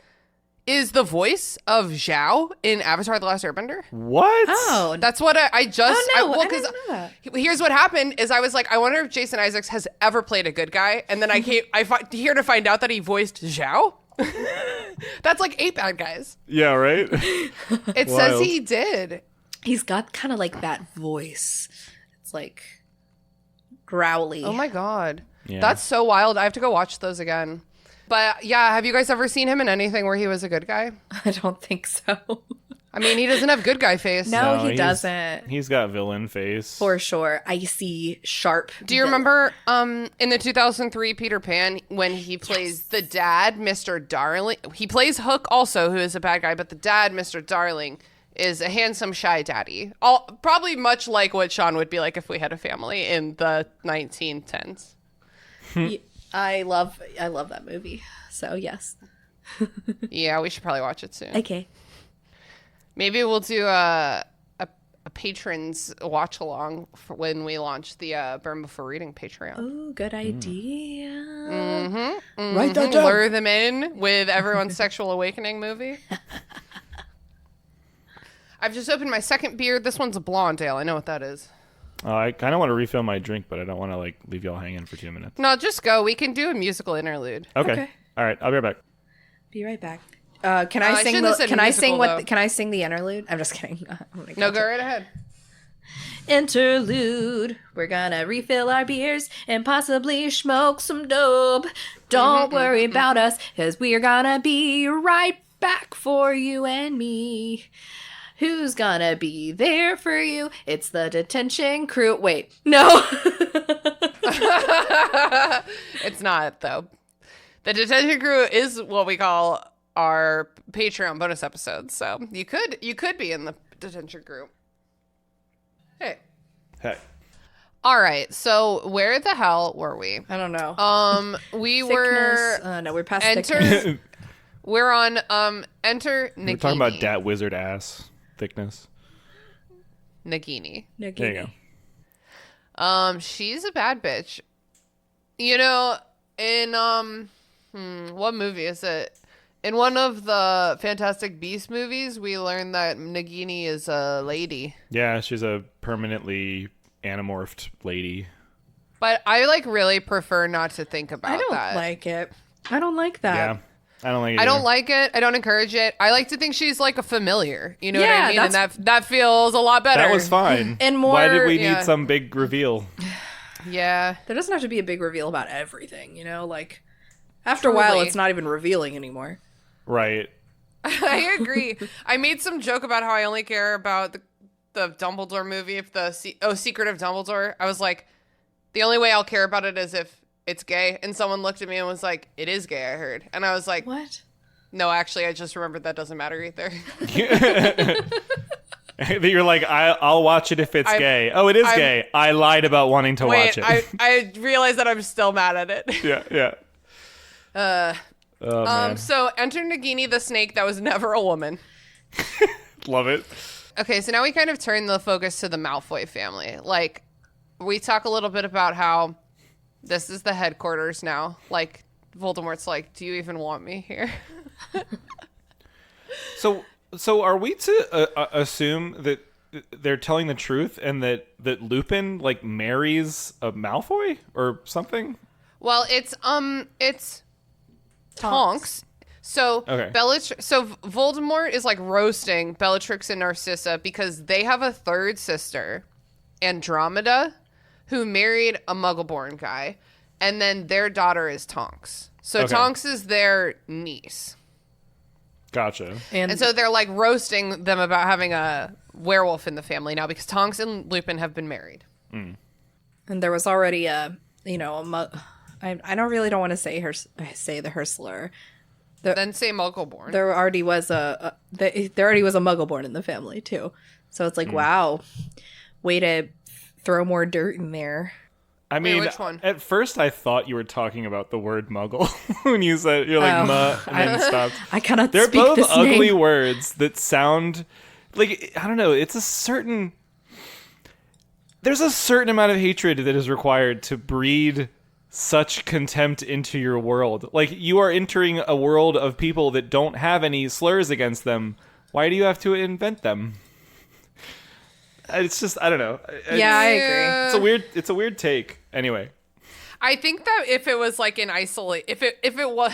Speaker 4: is the voice of Zhao in Avatar: The Last Airbender.
Speaker 6: What?
Speaker 5: Oh,
Speaker 4: That's what I just.
Speaker 5: Oh, no,
Speaker 4: well,
Speaker 5: I didn't know that.
Speaker 4: Here's what happened: is I was like, I wonder if Jason Isaacs has ever played a good guy, and then here to find out that he voiced Zhao. That's like 8 bad guys.
Speaker 6: Yeah, right?
Speaker 4: It says he did.
Speaker 5: he's got kind of like that voice. It's like growly.
Speaker 4: Oh my god.
Speaker 6: Yeah.
Speaker 4: That's so wild. I have to go watch those again. But yeah, have you guys ever seen him in anything where he was a good guy?
Speaker 5: I don't think so.
Speaker 4: I mean, he doesn't have good guy face.
Speaker 5: No, he doesn't.
Speaker 6: He's got villain face.
Speaker 5: For sure. Icy, sharp.
Speaker 4: Do you remember in the 2003 Peter Pan when he plays the dad, Mr. Darling? He plays Hook also, who is a bad guy, but the dad, Mr. Darling, is a handsome, shy daddy. Probably much like what Sean would be like if we had a family in the 1910s.
Speaker 5: I love that movie. So yes.
Speaker 4: Yeah, we should probably watch it soon.
Speaker 5: Okay.
Speaker 4: Maybe we'll do a patrons watch along for when we launch the Burn Before Reading Patreon.
Speaker 5: Oh, good idea.
Speaker 1: Write that down.
Speaker 4: Lure them in with everyone's sexual awakening movie. I've just opened my second beer. This one's a blonde ale. I know what that is.
Speaker 6: I kind of want to refill my drink, but I don't want to like leave y'all hanging for 2 minutes.
Speaker 4: No, just go. We can do a musical interlude.
Speaker 6: Okay. All right. I'll be right back.
Speaker 5: Be right back. Can I sing?
Speaker 4: shouldn't have said
Speaker 5: Can I sing
Speaker 4: musical,
Speaker 5: what? Can I sing the interlude? I'm just kidding.
Speaker 4: No, go right ahead.
Speaker 5: Interlude. We're gonna refill our beers and possibly smoke some dope. Don't worry about us, cause we're gonna be right back for you and me. Who's gonna be there for you? It's the detention crew. Wait, no.
Speaker 4: It's not, though. The detention crew is what we call our Patreon bonus episodes. So you could be in the detention crew. Hey. All right. So where the hell were we?
Speaker 5: I don't know.
Speaker 4: We
Speaker 5: Thickness.
Speaker 4: were
Speaker 5: No, we're past
Speaker 4: enter.
Speaker 5: thickness.
Speaker 4: We're on enter Nagini.
Speaker 6: We're talking about dat wizard ass thickness.
Speaker 4: Nagini.
Speaker 6: There you go.
Speaker 4: She's a bad bitch. You know, in what movie is it? In one of the Fantastic Beasts movies, we learned that Nagini is a lady.
Speaker 6: Yeah, she's a permanently anamorphed lady.
Speaker 4: But I really prefer not to think about that.
Speaker 5: I don't like it. I don't like that.
Speaker 6: Yeah. I don't like it.
Speaker 4: I don't
Speaker 6: either.
Speaker 4: like it. I don't encourage it. I like to think she's like a familiar. You know what
Speaker 5: Yeah,
Speaker 4: I mean? And that feels a lot better.
Speaker 6: That was fine.
Speaker 5: And more-
Speaker 6: Why did we
Speaker 4: yeah.
Speaker 6: need some big reveal?
Speaker 4: Yeah.
Speaker 5: There doesn't have to be a big reveal about everything, you know? Like, after a while,
Speaker 4: Truly.
Speaker 5: it's not even revealing anymore.
Speaker 6: Right.
Speaker 4: I agree. I made some joke about how I only care about the Dumbledore movie, Secret of Dumbledore. I was like, the only way I'll care about it is if it's gay. And someone looked at me and was like, it is gay, I heard. And I was like,
Speaker 5: What?
Speaker 4: no, actually, I just remembered that doesn't matter either.
Speaker 6: You're like, I'll watch it if it's gay. Oh, it is gay. I lied about wanting to watch it.
Speaker 4: I realized that I'm still mad at it.
Speaker 6: Yeah. Oh, man.
Speaker 4: So enter Nagini the snake that was never a woman.
Speaker 6: Love it.
Speaker 4: Okay, so now we kind of turn the focus to the Malfoy family. Like, we talk a little bit about how this is the headquarters now. Like, Voldemort's like, do you even want me here?
Speaker 6: So are we to assume that they're telling the truth and that Lupin like marries a Malfoy or something?
Speaker 4: Well, it's Tonks. So
Speaker 6: Okay.
Speaker 4: So Voldemort is like roasting Bellatrix and Narcissa because they have a third sister, Andromeda, who married a Muggle-born guy, and then their daughter is Tonks. So
Speaker 6: Okay.
Speaker 4: Tonks is their niece.
Speaker 6: Gotcha.
Speaker 4: And so they're like roasting them about having a werewolf in the family now because Tonks and Lupin have been married.
Speaker 5: And there was already I don't want to say her slur.
Speaker 4: Then say Muggle-born.
Speaker 5: There already was a Muggle-born in the family too. So it's like, wow, way to throw more dirt in there.
Speaker 6: I mean,
Speaker 4: which one?
Speaker 6: At first I thought you were talking about the word muggle when you said you're like muh and then stopped.
Speaker 5: I cannot
Speaker 6: They're
Speaker 5: speak
Speaker 6: both
Speaker 5: this
Speaker 6: ugly
Speaker 5: name.
Speaker 6: words that sound like, I don't know, there's a certain amount of hatred that is required to breed such contempt into your world. Like, you are entering a world of people that don't have any slurs against them. Why do you have to invent them? It's just, I don't know.
Speaker 5: Yeah, I agree.
Speaker 6: It's a weird take. Anyway.
Speaker 4: I think that if it was like in isolate, if it was,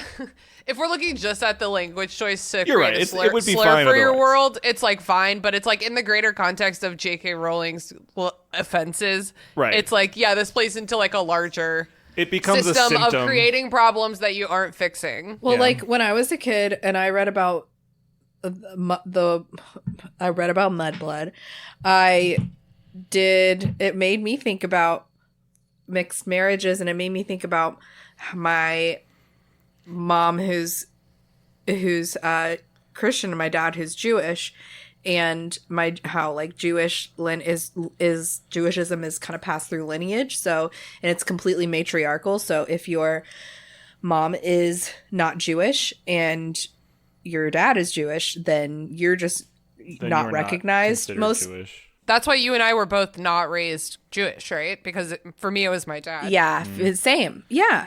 Speaker 4: if we're looking just at the language choice to create a slur,
Speaker 6: it would be
Speaker 4: slur
Speaker 6: fine
Speaker 4: for your
Speaker 6: otherwise.
Speaker 4: world, it's like fine. But it's like in the greater context of J.K. Rowling's offenses,
Speaker 6: right?
Speaker 4: It's like, yeah, this plays into like a larger
Speaker 6: it becomes
Speaker 4: system
Speaker 6: a symptom
Speaker 4: of creating problems that you aren't fixing.
Speaker 5: Well, like when I was a kid and I read about Mudblood, it made me think about mixed marriages, and it made me think about my mom who's Christian and my dad who's Jewish, and how like Jewishism is kind of passed through lineage, so, and it's completely matriarchal. So if your mom is not Jewish and your dad is Jewish, then you're just not recognized.
Speaker 6: Jewish.
Speaker 4: That's why you and I were both not raised Jewish, right? Because for me, it was my dad.
Speaker 5: Yeah, same. Yeah.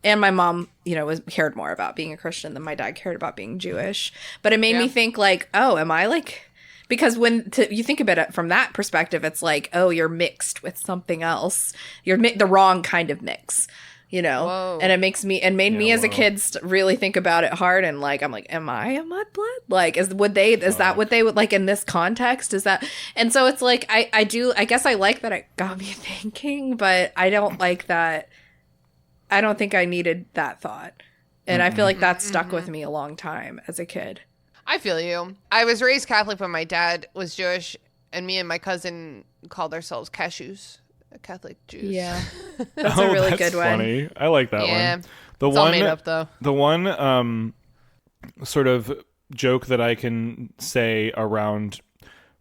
Speaker 5: And my mom, cared more about being a Christian than my dad cared about being Jewish. But it made me think like, oh, am I like... Because you think about it from that perspective, it's like, oh, you're mixed with something else. You're the wrong kind of mix.
Speaker 4: Whoa.
Speaker 5: And it made me as a kid really think about it hard, and like, I'm like, am I a mudblood? Like, is that what they would like in this context? Is that, and so it's like, I guess I like that it got me thinking, but I don't like that. I don't think I needed that thought. And I feel like that stuck with me a long time as a kid.
Speaker 4: I feel you. I was raised Catholic, but my dad was Jewish, and me and my cousin called ourselves cashews. Catholic Jews.
Speaker 5: Yeah, that's a really good one.
Speaker 6: Funny. I like that one.
Speaker 4: It's all made up though.
Speaker 6: The one sort of joke that I can say around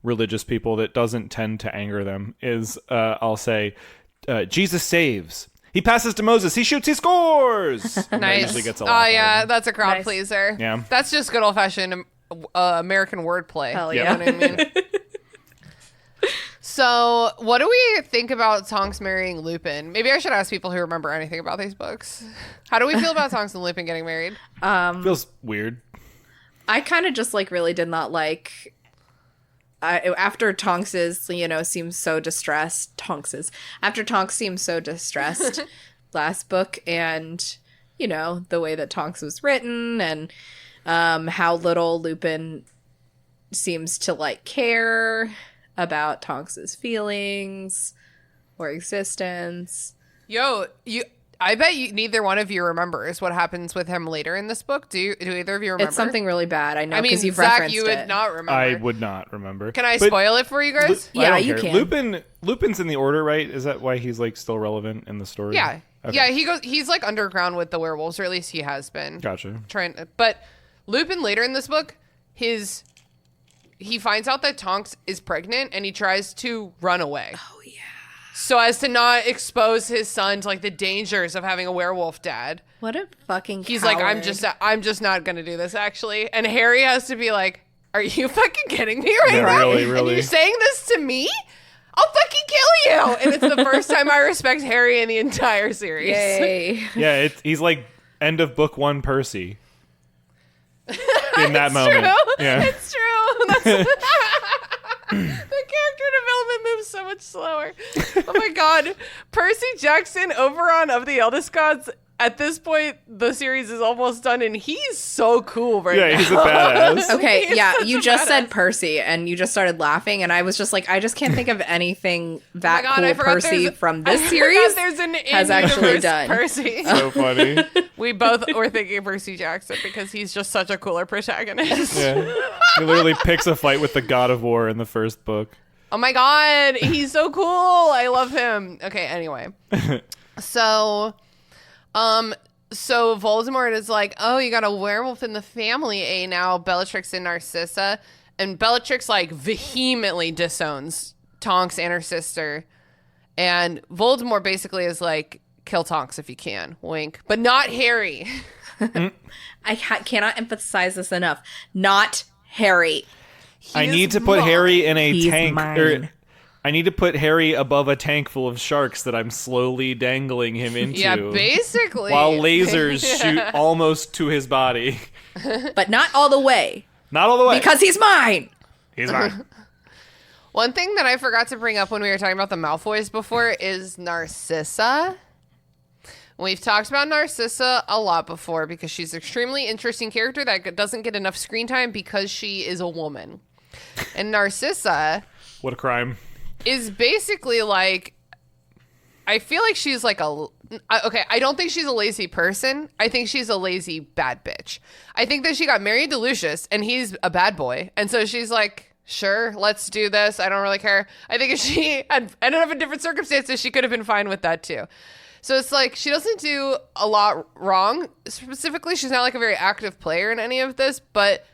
Speaker 6: religious people that doesn't tend to anger them is I'll say, Jesus saves. He passes to Moses. He shoots. He scores. And that usually gets a laugh out of
Speaker 4: yeah,
Speaker 6: him.
Speaker 4: that's a crowd pleaser.
Speaker 6: Yeah,
Speaker 4: that's just good old fashioned American wordplay.
Speaker 5: Hell
Speaker 4: You
Speaker 5: yeah.
Speaker 4: know what I mean? So, what do we think about Tonks marrying Lupin? Maybe I should ask people who remember anything about these books. How do we feel about Tonks and Lupin getting married?
Speaker 6: Feels weird.
Speaker 5: I kind of just like really did not like. After Tonks's, seems so distressed. After Tonks seems so distressed last book, and the way that Tonks was written, and how little Lupin seems to like care about Tonks's feelings or existence.
Speaker 4: I bet neither one of you remembers what happens with him later in this book. Do either of you remember?
Speaker 5: It's something really bad. I know.
Speaker 4: I mean,
Speaker 5: you've
Speaker 4: Zach,
Speaker 5: referenced
Speaker 4: you would
Speaker 5: it.
Speaker 4: not remember.
Speaker 6: I would not remember.
Speaker 4: Can I spoil it for you guys?
Speaker 5: Yeah,
Speaker 6: you
Speaker 5: you
Speaker 6: can. Lupin's in the order, right? Is that why he's like still relevant in the story?
Speaker 4: Yeah.
Speaker 6: Okay.
Speaker 4: Yeah, he's like underground with the werewolves, or at least he has been.
Speaker 6: Gotcha.
Speaker 4: But Lupin later in this book, he finds out that Tonks is pregnant, and he tries to run away.
Speaker 5: Oh yeah.
Speaker 4: So as to not expose his son to like the dangers of having a werewolf dad.
Speaker 5: What a fucking
Speaker 4: He's
Speaker 5: coward.
Speaker 4: like, I'm just not gonna do this actually. And Harry has to be like, are you fucking kidding me right now?
Speaker 6: Really.
Speaker 4: And you're saying this to me? I'll fucking kill you. And it's the first time I respect Harry in the entire series.
Speaker 5: Yay.
Speaker 6: Yeah, he's like end of book 1 Percy. In that moment.
Speaker 4: True.
Speaker 6: Yeah.
Speaker 4: It's true. The character development moves so much slower. Oh my god. Percy Jackson over on Of the Eldest Gods. At this point, the series is almost done, and he's so cool now.
Speaker 6: Yeah, he's a badass.
Speaker 5: Okay,
Speaker 4: He's
Speaker 5: yeah,
Speaker 4: such
Speaker 5: you
Speaker 4: a
Speaker 5: just
Speaker 4: badass.
Speaker 5: said Percy, and you just started laughing, and I was just like, I just can't think of anything that
Speaker 4: Oh my God, I
Speaker 5: cool
Speaker 4: forgot
Speaker 5: Percy from this
Speaker 4: I
Speaker 5: series
Speaker 4: forgot there's an
Speaker 5: has actually
Speaker 4: in-universe
Speaker 5: done.
Speaker 4: Percy.
Speaker 6: So funny.
Speaker 4: We both were thinking Percy Jackson because he's just such a cooler protagonist.
Speaker 6: Yeah. He literally picks a fight with the God of War in the first book.
Speaker 4: Oh my god, he's so cool. I love him. Okay, anyway. So Voldemort is like, oh, you got a werewolf in the family, now Bellatrix and Narcissa. And Bellatrix like vehemently disowns Tonks and her sister. And Voldemort basically is like, kill Tonks if you can, wink. But not Harry.
Speaker 5: I cannot emphasize this enough. Not Harry.
Speaker 6: I need to put Harry in a
Speaker 5: He's
Speaker 6: tank.
Speaker 5: mine.
Speaker 6: I need to put Harry above a tank full of sharks that I'm slowly dangling him into.
Speaker 4: Yeah, basically.
Speaker 6: While lasers shoot almost to his body.
Speaker 5: But not all the way.
Speaker 6: Not all the way.
Speaker 5: Because he's mine.
Speaker 6: He's mine.
Speaker 4: One thing that I forgot to bring up when we were talking about the Malfoys before is Narcissa. We've talked about Narcissa a lot before because she's an extremely interesting character that doesn't get enough screen time because she is a woman. And Narcissa...
Speaker 6: What a crime.
Speaker 4: Is basically like, I feel like she's like okay, I don't think she's a lazy person. I think she's a lazy bad bitch. I think that she got married to Lucius and he's a bad boy. And so she's like, sure, let's do this. I don't really care. I think if she had ended up in different circumstances, she could have been fine with that too. So it's like, she doesn't do a lot wrong. Specifically, she's not like a very active player in any of this, but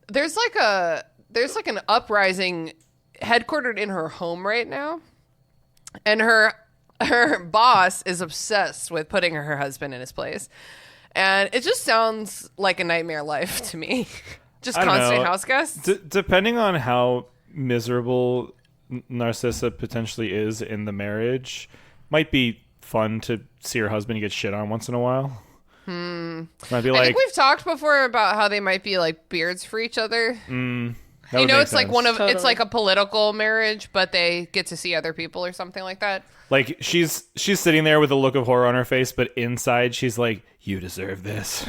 Speaker 4: there's like an uprising headquartered in her home right now, and her boss is obsessed with putting her husband in his place, and it just sounds like a nightmare life to me. Just constant house guests.
Speaker 6: Depending on how miserable Narcissa potentially is in the marriage, might be fun to see her husband get shit on once in a while. Might be like, I
Speaker 4: think we've talked before about how they might be like beards for each other. You know, it's like it's like a political marriage, but they get to see other people or something like that.
Speaker 6: Like she's sitting there with a look of horror on her face, but inside she's like, "You deserve this."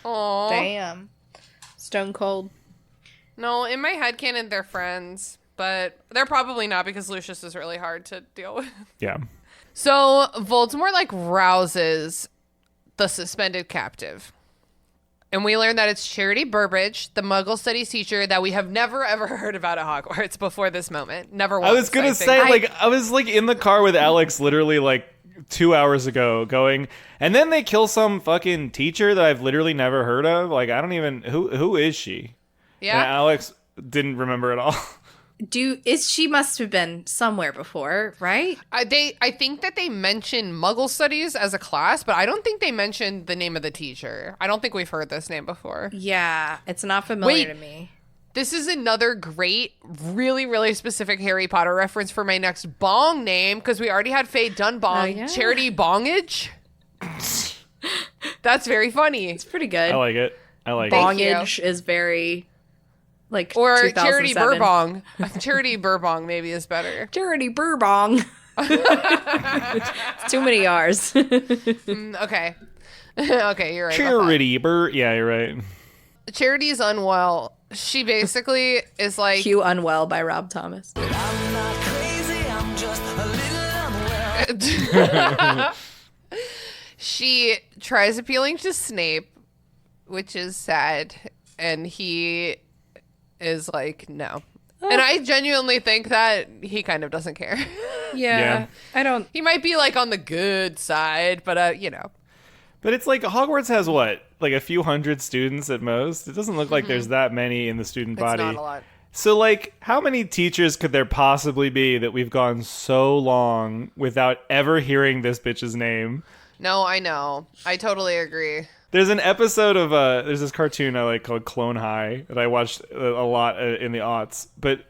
Speaker 4: Aww.
Speaker 5: Damn. Stone cold.
Speaker 4: No, in my headcanon, they're friends, but they're probably not because Lucius is really hard to deal with.
Speaker 6: Yeah.
Speaker 4: So Voldemort like rouses the suspended captive. And we learned that it's Charity Burbage, the Muggle studies teacher that we have never, ever heard about at Hogwarts before this moment. Never once.
Speaker 6: I was going to say, I was like in the car with Alex literally like 2 hours ago going, and then they kill some fucking teacher that I've literally never heard of. Like, I don't even, who is she?
Speaker 4: Yeah.
Speaker 6: And Alex didn't remember at all.
Speaker 5: She must have been somewhere before, right?
Speaker 4: I think that they mentioned Muggle studies as a class, but I don't think they mentioned the name of the teacher. I don't think we've heard this name before.
Speaker 5: Yeah, it's not familiar to me.
Speaker 4: This is another great, really, really specific Harry Potter reference for my next bong name, because we already had Faye Dunbong.
Speaker 5: Oh, yeah.
Speaker 4: Charity Bongage. That's very funny.
Speaker 5: It's pretty good.
Speaker 6: I like it.
Speaker 5: Bongage is very... like,
Speaker 4: or Charity Burbong. Charity Burbong maybe is better.
Speaker 5: Charity Burbong. It's too many R's.
Speaker 4: Okay. Okay, you're right.
Speaker 6: Charity yeah, you're right.
Speaker 4: Charity is unwell. She basically is like
Speaker 5: Q Unwell by Rob Thomas.
Speaker 3: I'm not crazy, I'm just a little unwell.
Speaker 4: She tries appealing to Snape, which is sad, and he is like, no. And I genuinely think that he kind of doesn't care.
Speaker 5: Yeah. I don't...
Speaker 4: He might be like on the good side, but you know.
Speaker 6: But it's like Hogwarts has what? Like a few hundred students at most? It doesn't look like there's that many in the student body.
Speaker 4: It's not a lot.
Speaker 6: So like, how many teachers could there possibly be that we've gone so long without ever hearing this bitch's name?
Speaker 4: No, I know. I totally agree.
Speaker 6: There's an episode of there's this cartoon I like called Clone High that I watched a lot in the aughts, but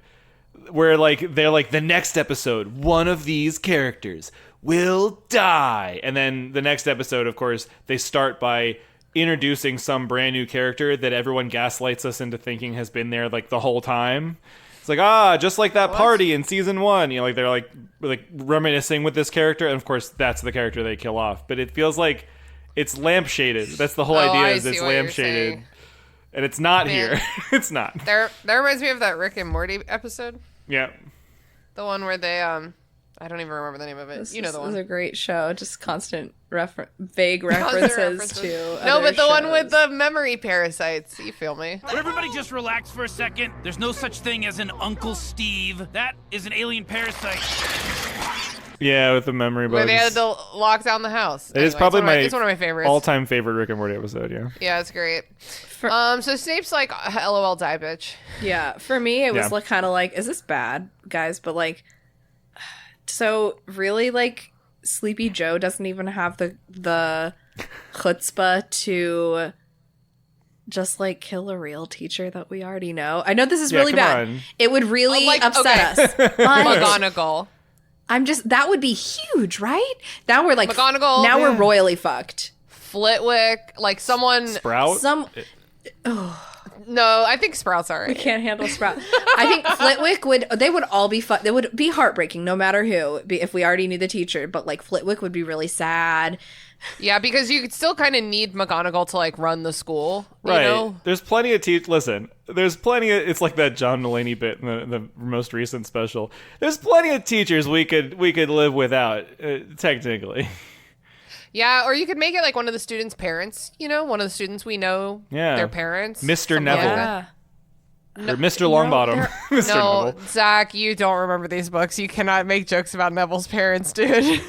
Speaker 6: where like they're like, the next episode, one of these characters will die, and then the next episode, of course, they start by introducing some brand new character that everyone gaslights us into thinking has been there like the whole time. It's like, just like that party in season 1, you know, like they're like reminiscing with this character, and of course that's the character they kill off. But it feels like it's lampshaded. That's the whole idea, is it's lampshaded. And it's not here. It's not.
Speaker 4: That reminds me of that Rick and Morty episode.
Speaker 6: Yeah.
Speaker 4: The one where they I don't even remember the name of it. The one.
Speaker 5: This is a great show. Just constant vague references to
Speaker 4: No, but the
Speaker 5: shows.
Speaker 4: one with the memory parasites. You feel me?
Speaker 7: Would everybody just relax for a second? There's no such thing as an Uncle Steve. That is an alien parasite.
Speaker 6: Yeah, with the memory bugs.
Speaker 4: Where they had to lock down the house.
Speaker 6: It is probably
Speaker 4: it's one of my favorites.
Speaker 6: all-time favorite Rick and Morty episode, yeah.
Speaker 4: Yeah, it's great. So Snape's like, LOL, die, bitch.
Speaker 5: Yeah, for me, it was like kind of like, is this bad, guys? But like, so really, like, Sleepy Joe doesn't even have the chutzpah to just like kill a real teacher that we already know. I know this is really bad.
Speaker 6: On.
Speaker 5: It would really upset us. But
Speaker 4: McGonagall.
Speaker 5: that would be huge, right? Now we're like
Speaker 4: McGonagall.
Speaker 5: Now we're royally fucked.
Speaker 4: Flitwick, like someone.
Speaker 6: Sprout.
Speaker 4: No, I think Sprout's alright.
Speaker 5: We can't handle Sprout. I think Flitwick would all be fun. They would be heartbreaking no matter who, if we already knew the teacher. But like Flitwick would be really sad.
Speaker 4: Yeah, because you could still kind of need McGonagall to like run the school.
Speaker 6: Right.
Speaker 4: You know?
Speaker 6: There's plenty of Listen, there's plenty of. It's like that John Mulaney bit in the most recent special. There's plenty of teachers we could live without, technically.
Speaker 4: Yeah, or you could make it like one of the students' parents. You know, one of the students we know.
Speaker 6: Yeah.
Speaker 4: Their parents.
Speaker 6: Mr. Neville.
Speaker 5: Yeah.
Speaker 6: Or Mr. Longbottom. Mr.
Speaker 4: No,
Speaker 6: Neville.
Speaker 4: Zach, you don't remember these books. You cannot make jokes about Neville's parents, dude.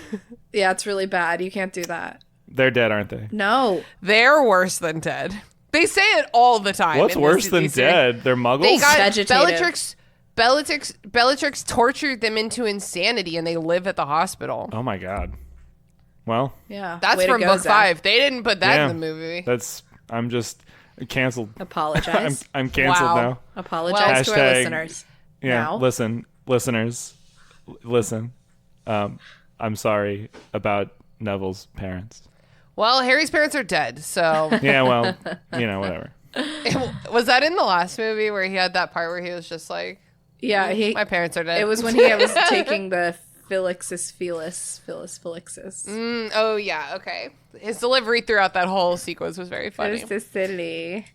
Speaker 5: Yeah, it's really bad. You can't do that.
Speaker 6: They're dead, aren't they?
Speaker 5: No.
Speaker 4: They're worse than dead. They say it all the time.
Speaker 6: What's worse than dead? They're muggles?
Speaker 4: They got
Speaker 5: Vegetative.
Speaker 4: Bellatrix tortured them into insanity and they live at the hospital.
Speaker 6: Oh my god. Well,
Speaker 5: Yeah.
Speaker 4: That's
Speaker 5: Way to
Speaker 4: from
Speaker 5: go,
Speaker 4: book
Speaker 5: Zach.
Speaker 4: 5. They didn't put that
Speaker 6: yeah,
Speaker 4: in the movie.
Speaker 6: I'm just canceled.
Speaker 5: Apologize.
Speaker 6: I'm canceled
Speaker 4: Wow.
Speaker 6: now.
Speaker 5: Apologize to our
Speaker 6: Hashtag-
Speaker 5: listeners.
Speaker 6: Yeah,
Speaker 5: Now.
Speaker 6: listeners, listen. I'm sorry about Neville's parents.
Speaker 4: Well, Harry's parents are dead, so...
Speaker 6: Yeah, well, whatever.
Speaker 4: Was that in the last movie where he had that part where he was just like,
Speaker 5: Yeah,
Speaker 4: my parents are dead?
Speaker 5: it was when he was taking the Phyllis Felixus.
Speaker 4: Oh, yeah, okay. His delivery throughout that whole sequence was very funny.
Speaker 5: It was so silly.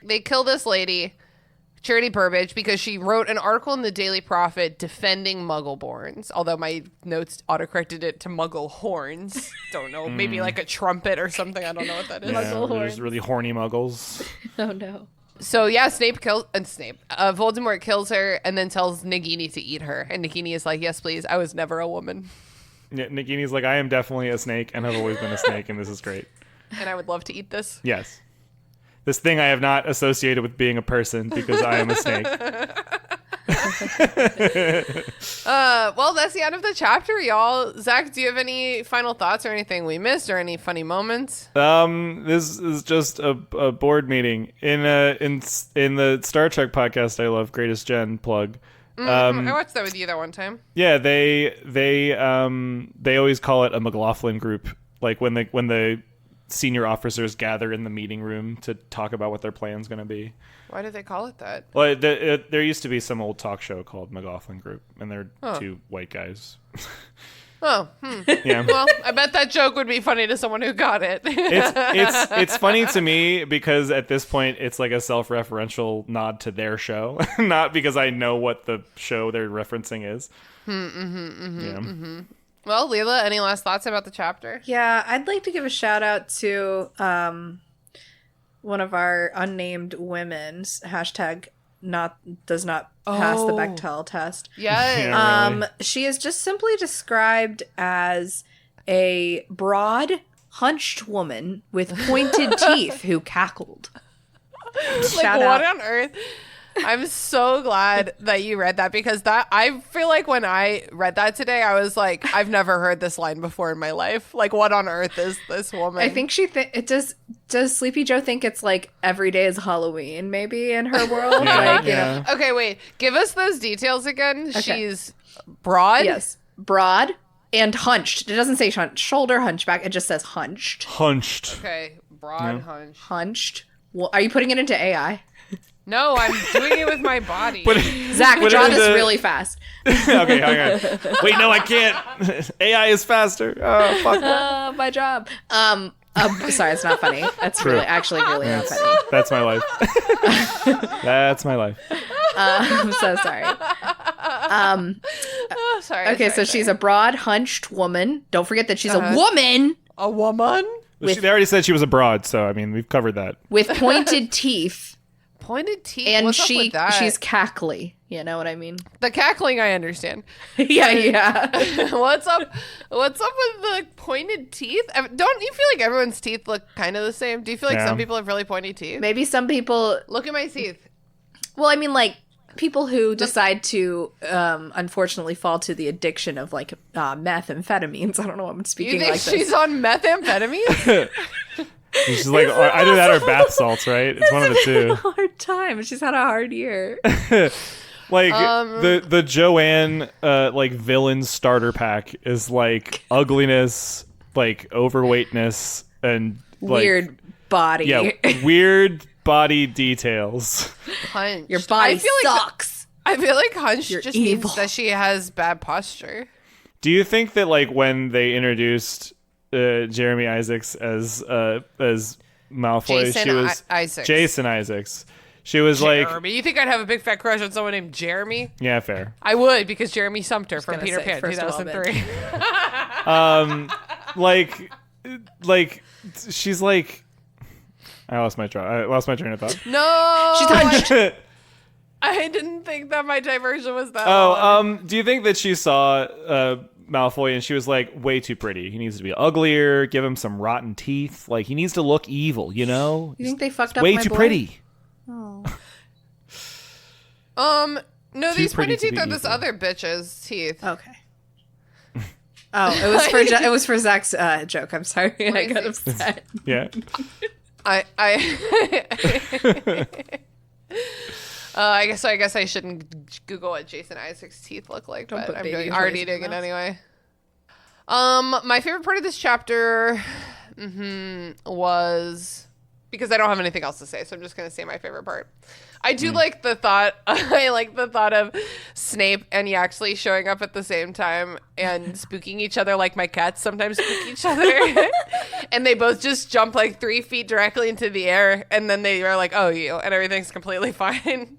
Speaker 4: They kill this lady, Charity Burbage, because she wrote an article in the Daily Prophet defending Muggleborns. Although my notes autocorrected it to Muggle horns. Don't know, maybe like a trumpet or something. I don't know what that is.
Speaker 6: Yeah,
Speaker 5: Muggle
Speaker 6: they're
Speaker 5: horns.
Speaker 6: just really horny muggles.
Speaker 5: Oh no.
Speaker 4: So yeah, Voldemort kills her and then tells Nagini to eat her. And Nagini is like, yes, please. I was never a woman.
Speaker 6: Yeah, Nagini's like, I am definitely a snake and have always been a snake, and this is great.
Speaker 4: And I would love to eat this.
Speaker 6: Yes. This thing I have not associated with being a person because I am a snake.
Speaker 4: Well, that's the end of the chapter, y'all. Zach, do you have any final thoughts or anything we missed or any funny moments?
Speaker 6: This is just a board meeting in the Star Trek podcast I love, Greatest Gen plug.
Speaker 4: I watched that with you that one time.
Speaker 6: Yeah, they always call it a McLaughlin group, like when the senior officers gather in the meeting room to talk about what their plan's going to be.
Speaker 4: Why did they call it that?
Speaker 6: Well, there used to be some old talk show called McLaughlin Group, and they're two white guys.
Speaker 4: Oh,
Speaker 6: Yeah.
Speaker 4: Well, I bet that joke would be funny to someone who got it.
Speaker 6: It's funny to me because at this point it's like a self-referential nod to their show, not because I know what the show they're referencing is.
Speaker 4: Well, Leela, any last thoughts about the chapter?
Speaker 5: Yeah, I'd like to give a shout out to one of our unnamed women's hashtag does not pass the Bechdel test.
Speaker 4: Yeah.
Speaker 6: Yeah, really.
Speaker 5: She is just simply described as a broad, hunched woman with pointed teeth who cackled. Shout
Speaker 4: What
Speaker 5: out.
Speaker 4: on earth? I'm so glad that you read that because I feel like when I read that today, I was like, I've never heard this line before in my life. Like, what on earth is this woman?
Speaker 5: I think does Sleepy Joe think it's like every day is Halloween maybe in her world?
Speaker 6: Yeah,
Speaker 5: like, you know.
Speaker 6: yeah.
Speaker 4: Okay, wait. Give us those details again.
Speaker 5: Okay.
Speaker 4: She's broad.
Speaker 5: Yes. Broad and hunched. It doesn't say shoulder hunchback. It just says hunched.
Speaker 6: Hunched.
Speaker 4: Okay, broad hunch.
Speaker 5: Hunched. Well, are you putting it into AI?
Speaker 4: No, I'm doing it with my body.
Speaker 5: Zach,
Speaker 6: Put it
Speaker 5: draw this
Speaker 6: into-
Speaker 5: really fast.
Speaker 6: Okay, hang on. Wait, no, I can't. AI is faster. Oh, fuck.
Speaker 5: My job. Sorry, it's not funny. That's
Speaker 6: True.
Speaker 5: really not funny.
Speaker 6: That's my life. That's my life.
Speaker 5: I'm so sorry.
Speaker 4: Oh, sorry.
Speaker 5: Okay, so she's a broad, hunched woman. Don't forget that she's a woman
Speaker 4: a woman.
Speaker 6: They already said she was a broad, so I mean, we've covered that.
Speaker 5: with pointed teeth,
Speaker 4: Pointed teeth.
Speaker 5: and
Speaker 4: What's up with that?
Speaker 5: she's cackly. You know what I mean?
Speaker 4: the cackling. I understand.
Speaker 5: yeah.
Speaker 4: What's up? What's up with the pointed teeth? Don't you feel like everyone's teeth look kind of the same? Do you feel like
Speaker 6: Yeah.
Speaker 4: some people have really pointy teeth?
Speaker 5: Maybe some people.
Speaker 4: Look at my teeth.
Speaker 5: Well, I mean, like people who decide to, unfortunately, fall to the addiction of like methamphetamines. I don't know. I'm
Speaker 4: You
Speaker 5: speaking
Speaker 4: think
Speaker 5: like
Speaker 4: she's
Speaker 5: this.
Speaker 4: on methamphetamines?
Speaker 6: She's like, either that or bath salts, right? It's one of the two.
Speaker 5: A hard time. She's had a hard year.
Speaker 6: Like the Joanne like villain starter pack is like ugliness, like overweightness, and like,
Speaker 5: weird body.
Speaker 6: Yeah, weird body details.
Speaker 4: Hunched.
Speaker 5: Your body sucks.
Speaker 4: I feel like hunched
Speaker 5: You're
Speaker 4: just
Speaker 5: evil.
Speaker 4: means that she has bad posture.
Speaker 6: Do you think that like when they introduced Jeremy Isaacs as Malfoy,
Speaker 4: Jason
Speaker 6: she was
Speaker 4: Isaacs.
Speaker 6: Jason Isaacs. She was
Speaker 4: Jeremy. You think I'd have a big fat crush on someone named Jeremy?
Speaker 6: Yeah, fair.
Speaker 4: I would, because Jeremy Sumter from
Speaker 5: gonna
Speaker 4: Peter
Speaker 5: say,
Speaker 4: Pan
Speaker 5: first of all,
Speaker 4: 2003.
Speaker 6: Like she's like, I lost my train of thought.
Speaker 4: No,
Speaker 5: She's hunched.
Speaker 4: I didn't think that my diversion was that long.
Speaker 6: Do you think that she saw Malfoy and she was like, way too pretty? He needs to be uglier. Give him some rotten teeth. Like he needs to look evil. You know?
Speaker 5: You think they fucked up
Speaker 6: way
Speaker 5: my
Speaker 6: too
Speaker 5: boy?
Speaker 6: pretty.
Speaker 5: Oh.
Speaker 4: No,
Speaker 6: Too
Speaker 4: these
Speaker 6: pretty
Speaker 4: pointy
Speaker 6: to
Speaker 4: teeth
Speaker 6: be
Speaker 4: are this
Speaker 6: evil.
Speaker 4: other bitch's teeth.
Speaker 5: Okay. Oh, it was for Zach's joke. I'm sorry, I got upset.
Speaker 6: Yeah.
Speaker 4: I guess I shouldn't Google what Jason Isaacs' teeth look like,
Speaker 5: Don't
Speaker 4: but
Speaker 5: put
Speaker 4: I'm
Speaker 5: baby
Speaker 4: already
Speaker 5: toys in
Speaker 4: doing
Speaker 5: your
Speaker 4: it
Speaker 5: mouth.
Speaker 4: anyway. My favorite part of this chapter was, because I don't have anything else to say, so I'm just gonna say my favorite part. I do like the thought. I like the thought of Snape and Yaxley showing up at the same time and spooking each other like my cats sometimes spook each other. And they both just jump like 3 feet directly into the air, and then they are like, "Oh, you," and everything's completely fine.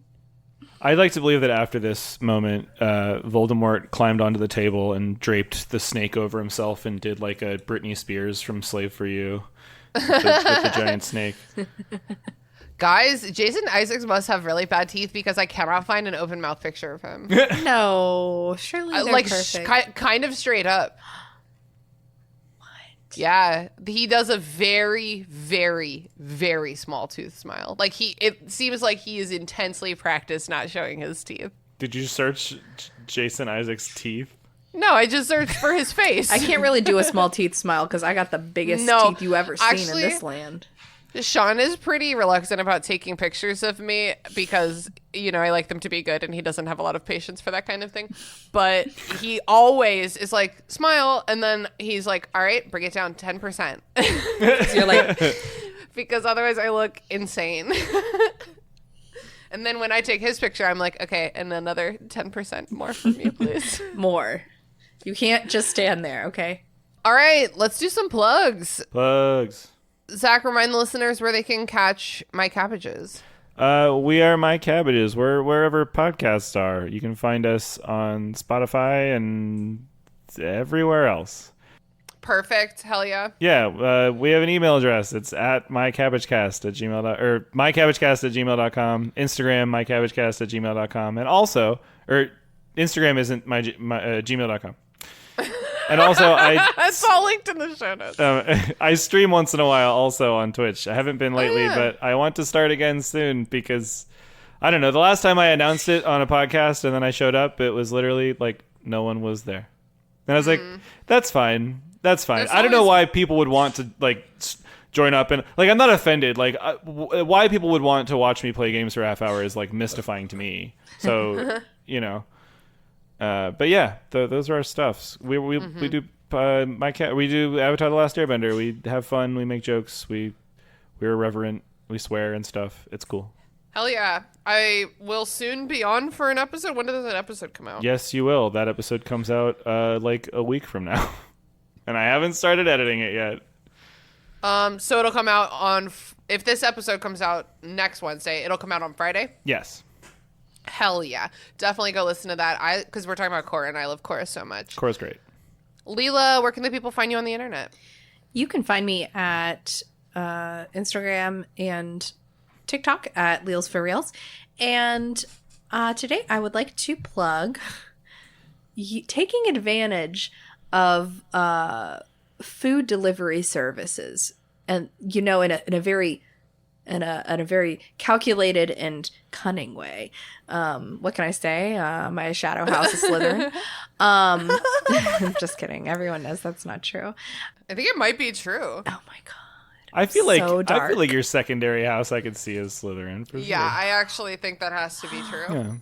Speaker 6: I'd like to believe that after this moment, Voldemort climbed onto the table and draped the snake over himself and did like a Britney Spears from Slave for You with the giant snake.
Speaker 4: Guys, Jason Isaacs must have really bad teeth because I cannot find an open mouth picture of him.
Speaker 5: No, surely they're
Speaker 4: Like
Speaker 5: perfect.
Speaker 4: kind of straight up. What? Yeah, he does a very, very, very small tooth smile. Like it seems like he is intensely practiced not showing his teeth.
Speaker 6: Did you search Jason Isaacs' teeth?
Speaker 4: No, I just searched for his face.
Speaker 5: I can't really do a small teeth smile because I got the biggest
Speaker 4: No,
Speaker 5: teeth you ever seen
Speaker 4: actually-
Speaker 5: in this land.
Speaker 4: Sean is pretty reluctant about taking pictures of me because, you know, I like them to be good and he doesn't have a lot of patience for that kind of thing. But he always is like, smile. And then he's like, all right, bring it down 10%.
Speaker 5: So you're like,
Speaker 4: Because otherwise I look insane. And then when I take his picture, I'm like, okay, and another 10% more from you, please.
Speaker 5: more. You can't just stand there, okay?
Speaker 4: All right, let's do some plugs.
Speaker 6: Plugs.
Speaker 4: Zach, remind the listeners where they can catch my cabbages.
Speaker 6: We are My Cabbages. We're wherever podcasts are. You can find us on Spotify and everywhere else.
Speaker 4: Perfect. Hell yeah.
Speaker 6: Yeah, we have an email address. It's at mycabbagecast@gmail.com or mycabbagecast@gmail.com. Instagram, mycabbagecast@gmail.com. And also, or Instagram isn't my gmail.com. And also,
Speaker 4: It's all linked in the show notes.
Speaker 6: I stream once in a while also on Twitch. I haven't been lately,
Speaker 4: yeah.
Speaker 6: but I want to start again soon because, I don't know, the last time I announced it on a podcast and then I showed up, it was literally like no one was there. And I was like, that's fine. That's fine.
Speaker 4: There's
Speaker 6: I don't know
Speaker 4: always-
Speaker 6: why people would want to like join up and like, I'm not offended. Like why people would want to watch me play games for a half hour is like mystifying to me. So, you know. But yeah, those are our stuffs. We do we do Avatar: The Last Airbender. We have fun. We make jokes. We're irreverent. We swear and stuff. It's cool.
Speaker 4: Hell yeah. I will soon be on for an episode. When does an episode come out?
Speaker 6: Yes, you will. That episode comes out like a week from now, and I haven't started editing it yet.
Speaker 4: So it'll come out on. If this episode comes out next Wednesday, it'll come out on Friday.
Speaker 6: Yes.
Speaker 4: Hell yeah. Definitely go listen to that. Because we're talking about Korra and I love Korra so much.
Speaker 6: Korra's great.
Speaker 4: Leela, where can the people find you on the internet?
Speaker 5: You can find me at Instagram and TikTok at Leels for Reals. And today I would like to plug taking advantage of food delivery services. And, you know, in a very calculated and cunning way. What can I say? My shadow house is Slytherin. I'm just kidding. Everyone knows that's not true.
Speaker 4: I think it might be true.
Speaker 5: Oh my god.
Speaker 6: I feel like
Speaker 5: So dark.
Speaker 6: I feel like your secondary house I could see as Slytherin for
Speaker 4: Yeah,
Speaker 6: sure.
Speaker 4: I actually think that has to be true.
Speaker 6: Yeah.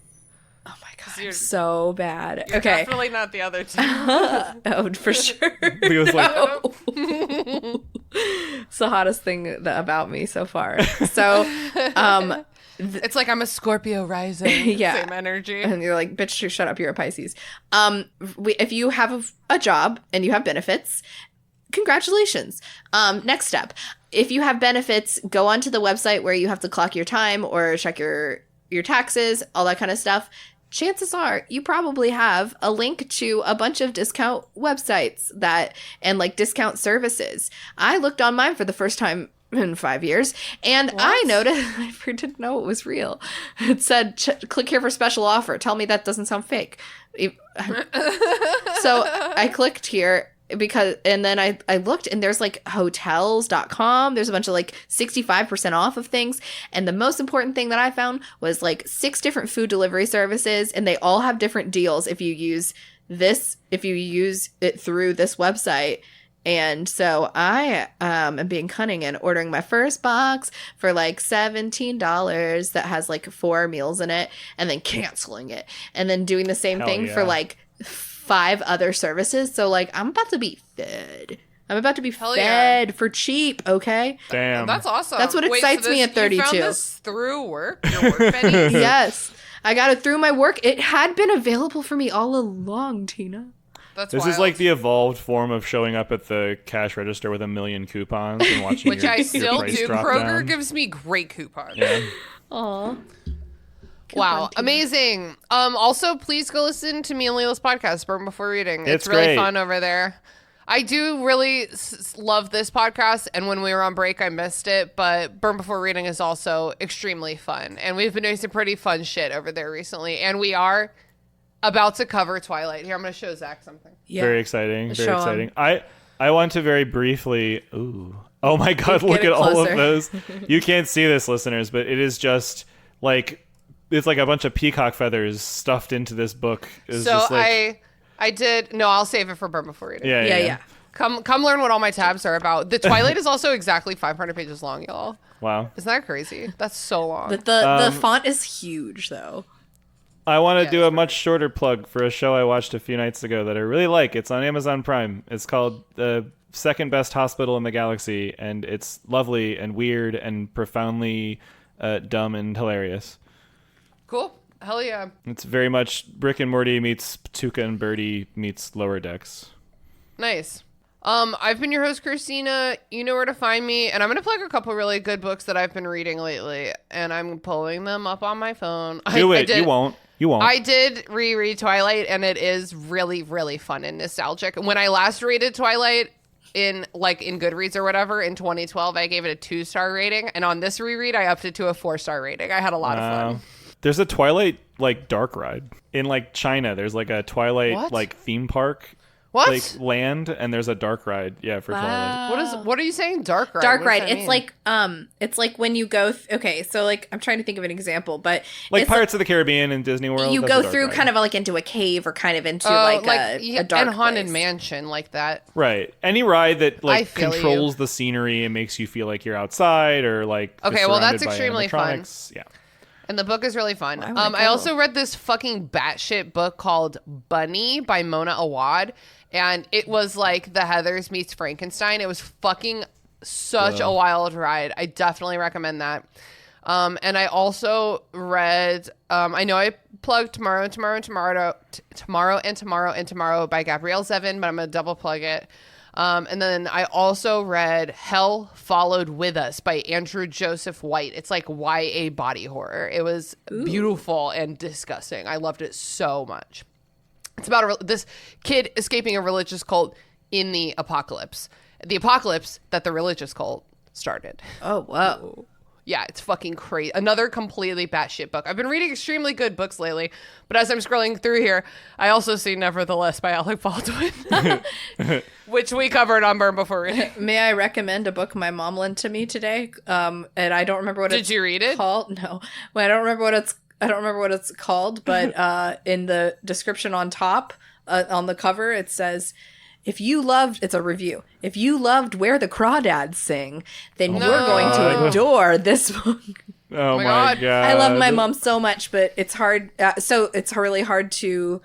Speaker 5: Oh my god, I'm so bad.
Speaker 4: You're
Speaker 5: Okay.
Speaker 4: definitely not the other two.
Speaker 5: Oh, for sure.
Speaker 6: He was like,
Speaker 5: It's the hottest thing about me so far. So,
Speaker 4: It's like I'm a Scorpio rising.
Speaker 5: Yeah.
Speaker 4: Same energy.
Speaker 5: and you're like, bitch, shut up, you're a Pisces. If you have a job and you have benefits, congratulations. Next step. If you have benefits, go onto the website where you have to clock your time or check your taxes, all that kind of stuff. Chances are you probably have a link to a bunch of discount websites and like discount services. I looked on mine for the first time in 5 years, and I noticed I didn't know it was real. It said, click here for special offer. Tell me that doesn't sound fake. So I clicked here and then I looked, and there's like hotels.com. There's a bunch of like 65% off of things. And the most important thing that I found was like 6 different food delivery services, and they all have different deals if you use it through this website. And so I am being cunning and ordering my first box for like $17 that has like 4 meals in it, and then canceling it, and then doing the same thing for like 5 other services. So like I'm about to be fed. I'm about to be fed for cheap, okay?
Speaker 6: damn.
Speaker 4: That's awesome.
Speaker 5: That's what excites me at 32.
Speaker 4: You found this through work? Your work, Benny?
Speaker 5: Yes. I got it through my work. It had been available for me all along, Tina.
Speaker 4: That's
Speaker 6: This
Speaker 4: wild.
Speaker 6: is like the evolved form of showing up at the cash register with 1 million coupons and watching
Speaker 4: Which
Speaker 6: your,
Speaker 4: I
Speaker 6: your
Speaker 4: still
Speaker 6: price
Speaker 4: do.
Speaker 6: drop
Speaker 4: Kroger
Speaker 6: down.
Speaker 4: gives me great coupons.
Speaker 6: Yeah.
Speaker 5: Aw.
Speaker 4: Wow, amazing. Also, please go listen to me and Leila's podcast, Burn Before Reading.
Speaker 6: It's
Speaker 4: really
Speaker 6: great.
Speaker 4: fun over there. I do really love this podcast, and when we were on break, I missed it, but Burn Before Reading is also extremely fun, and we've been doing some pretty fun shit over there recently, and we are about to cover Twilight. Here, I'm going to show Zach something.
Speaker 5: Yeah.
Speaker 6: Very exciting. Very
Speaker 5: Show 'em.
Speaker 6: exciting. I want to very briefly. Ooh. Oh my God!
Speaker 5: Get
Speaker 6: Look
Speaker 5: it
Speaker 6: at all of
Speaker 5: closer.
Speaker 6: those. You can't see this, listeners, but it is just like it's like a bunch of peacock feathers stuffed into this book. It's
Speaker 4: So
Speaker 6: just like,
Speaker 4: I did. No, I'll save it for Burn Before Reading.
Speaker 5: Yeah.
Speaker 4: Come learn what all my tabs are about. The Twilight is also exactly 500 pages long, y'all.
Speaker 6: Wow.
Speaker 4: Isn't that crazy? That's so long.
Speaker 5: The font is huge, though.
Speaker 6: I want to do a much shorter plug for a show I watched a few nights ago that I really like. It's on Amazon Prime. It's called The Second Best Hospital in the Galaxy, and it's lovely and weird and profoundly dumb and hilarious.
Speaker 4: Cool. Hell yeah.
Speaker 6: It's very much Rick and Morty meets Tuca and Birdie meets Lower Decks.
Speaker 4: Nice. I've been your host, Christina. You know where to find me, and I'm going to plug a couple really good books that I've been reading lately, and I'm pulling them up on my phone.
Speaker 6: Do it. You won't. You won't.
Speaker 4: I did reread Twilight, and it is really, really fun and nostalgic. When I last rated Twilight in Goodreads or whatever in 2012, I gave it a 2-star rating, and on this reread, I upped it to a 4-star rating. I had a lot of fun.
Speaker 6: There's a Twilight like dark ride in like China. There's like a Twilight
Speaker 4: What?
Speaker 6: like theme park.
Speaker 4: What?
Speaker 6: Like land, and there's a dark ride. Yeah, for Twilight.
Speaker 4: What are you saying? Dark ride.
Speaker 5: Dark
Speaker 4: What does
Speaker 5: ride.
Speaker 4: that
Speaker 5: It's
Speaker 4: mean?
Speaker 5: like when you go. Okay, so like I'm trying to think of an example, but
Speaker 6: Like
Speaker 5: it's
Speaker 6: Pirates of the Caribbean and Disney World.
Speaker 5: you
Speaker 6: that's a
Speaker 5: go
Speaker 6: dark
Speaker 5: through
Speaker 6: ride.
Speaker 5: kind of like into a cave or kind of into
Speaker 4: Oh,
Speaker 5: a dark
Speaker 4: and Haunted
Speaker 5: place.
Speaker 4: Mansion like that.
Speaker 6: Right. Any ride that
Speaker 4: I
Speaker 6: like
Speaker 4: feel
Speaker 6: controls the scenery and makes you feel like you're outside or like just
Speaker 4: Okay, well, that's
Speaker 6: surrounded by
Speaker 4: extremely fun.
Speaker 6: animatronics. Yeah.
Speaker 4: And the book is really fun.
Speaker 5: Why would I
Speaker 4: I
Speaker 5: go?
Speaker 4: also read this fucking batshit book called Bunny by Mona Awad. And it was like the Heathers meets Frankenstein. It was fucking such a wild ride. I definitely recommend that. And I also read, I know I plugged Tomorrow and Tomorrow by Gabrielle Zevin, but I'm going to double plug it. And then I also read Hell Followed With Us by Andrew Joseph White. It's like YA body horror. It was beautiful and disgusting. I loved it so much. It's about this kid escaping a religious cult in the apocalypse that the religious cult started.
Speaker 5: Oh whoa!
Speaker 4: Yeah, it's fucking crazy. Another completely batshit book. I've been reading extremely good books lately, but as I'm scrolling through here, I also see Nevertheless by Alec Baldwin, which we covered on Burn Before Reading.
Speaker 5: May I recommend a book my mom lent to me today? And I don't remember what
Speaker 4: Did you read it?
Speaker 5: called. No, well, I don't remember what it's called, but in the description on top, on the cover, it says, If you loved, it's a review. If you loved Where the Crawdads Sing, then you're going to adore this book.
Speaker 6: Oh my God.
Speaker 5: I love my mom so much, but it's hard. So it's really hard to.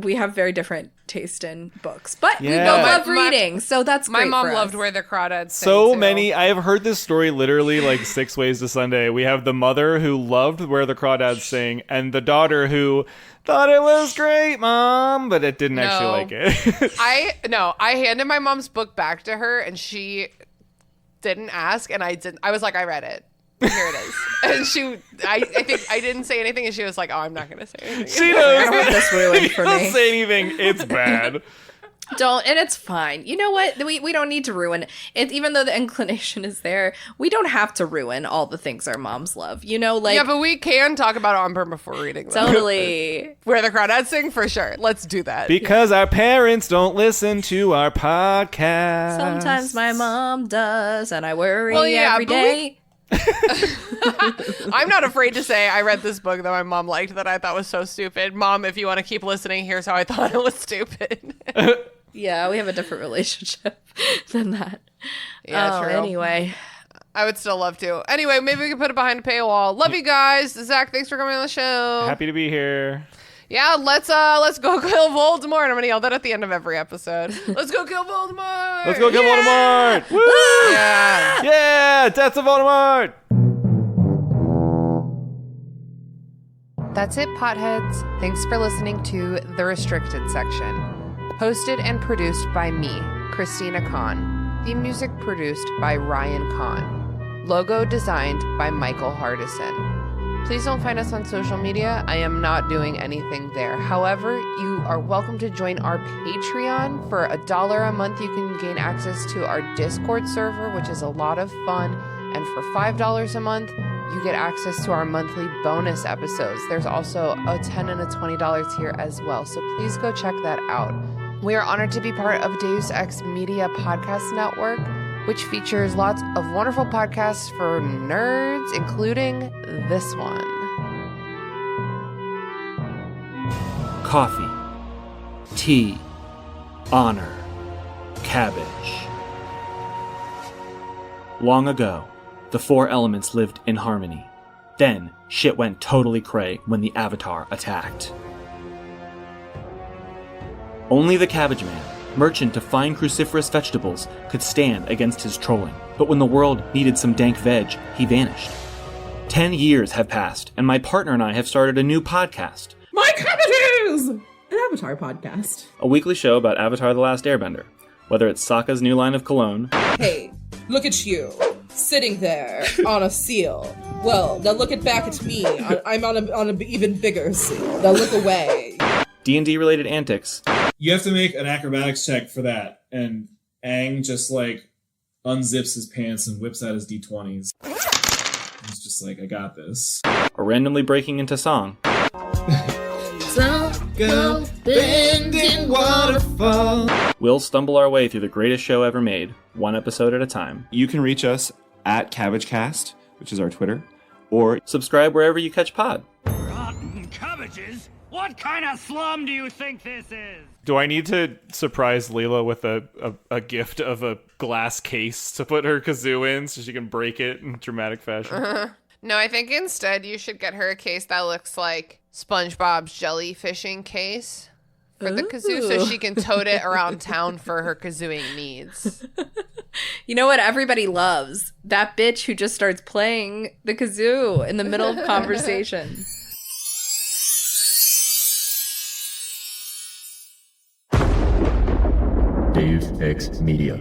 Speaker 5: We have very different taste in books, but we both love reading, so that's great.
Speaker 4: My mom
Speaker 5: for us.
Speaker 4: loved Where the Crawdads Sing.
Speaker 6: So
Speaker 4: too.
Speaker 6: many. I have heard this story literally like 6 ways to Sunday. We have the mother who loved Where the Crawdads Sing, and the daughter who thought it was great, Mom, but it didn't actually like it.
Speaker 4: I handed my mom's book back to her, and she didn't ask, and I didn't. I was like, I read it. Here it is. And I think I didn't say anything, and she was like, oh, I'm not going to say anything.
Speaker 6: She knows.
Speaker 5: This ruined for me.
Speaker 6: Don't say anything. It's bad.
Speaker 5: Don't, and it's fine. You know what? We don't need to ruin it. Even though the inclination is there, we don't have to ruin all the things our moms love. You know, like...
Speaker 4: Yeah, but we can talk about it on burn before reading them.
Speaker 5: Totally.
Speaker 4: Where the Crawdads Sing, for sure. Let's do that.
Speaker 6: Because our parents don't listen to our podcast.
Speaker 5: Sometimes my mom does, and I worry every day.
Speaker 4: I'm not afraid to say I read this book that my mom liked that I thought was so stupid. Mom, if you want to keep listening, here's how I thought it was stupid.
Speaker 5: Yeah, we have a different relationship than that.
Speaker 4: Yeah, true.
Speaker 5: Anyway.
Speaker 4: I would still love to. Anyway, maybe we can put it behind a paywall. Love you guys. Zach, thanks for coming on the show.
Speaker 6: Happy to be here.
Speaker 4: Yeah, let's go kill Voldemort. I'm gonna yell that at the end of every episode. Let's go kill Voldemort.
Speaker 6: Let's go kill Voldemort. Woo!
Speaker 4: Yeah.
Speaker 6: Yeah, deaths of Voldemort.
Speaker 4: That's it, potheads. Thanks for listening to The Restricted Section. Hosted and produced by me, Christina Kahn. Theme music produced by Ryan Kahn. Logo designed by Michael Hardison. Please don't find us on social media. I am not doing anything there. However, you are welcome to join our Patreon. For $1 a month, you can gain access to our Discord server, which is a lot of fun. And for $5 a month, you get access to our monthly bonus episodes. There's also a $10 and a $20 tier as well. So please go check that out. We are honored to be part of Deus Ex Media Podcast Network, which features lots of wonderful podcasts for nerds, including this one.
Speaker 8: Coffee, tea, honor, cabbage. Long ago, the 4 elements lived in harmony. Then, shit went totally cray when the Avatar attacked. Only the Cabbage Man, merchant of fine cruciferous vegetables, could stand against his trolling. But when the world needed some dank veg, he vanished. 10 years have passed, and my partner and I have started a new podcast.
Speaker 9: My Cabbages! An Avatar podcast.
Speaker 8: A weekly show about Avatar: The Last Airbender. Whether it's Sokka's new line of cologne...
Speaker 9: Hey, look at you, sitting there on a seal. Well, now look back at me. I'm on a even bigger seal. Now look away.
Speaker 8: D&D related antics.
Speaker 10: You have to make an acrobatics check for that, and Aang just like unzips his pants and whips out his d20s. He's just like, I got this.
Speaker 8: Or randomly breaking into song.
Speaker 10: Go bending waterfall.
Speaker 8: We'll stumble our way through the greatest show ever made, one episode at a time.
Speaker 11: You can reach us at CabbageCast, which is our Twitter, or
Speaker 8: subscribe wherever you catch pod.
Speaker 7: Rotten cabbages? What kind of slum do you think this is?
Speaker 6: Do I need to surprise Leela with a gift of a glass case to put her kazoo in so she can break it in dramatic fashion?
Speaker 4: No, I think instead you should get her a case that looks like SpongeBob's jellyfishing case for the kazoo so she can tote it around town for her kazooing needs.
Speaker 5: You know what everybody loves? That bitch who just starts playing the kazoo in the middle of conversations.
Speaker 12: Deus Ex Media.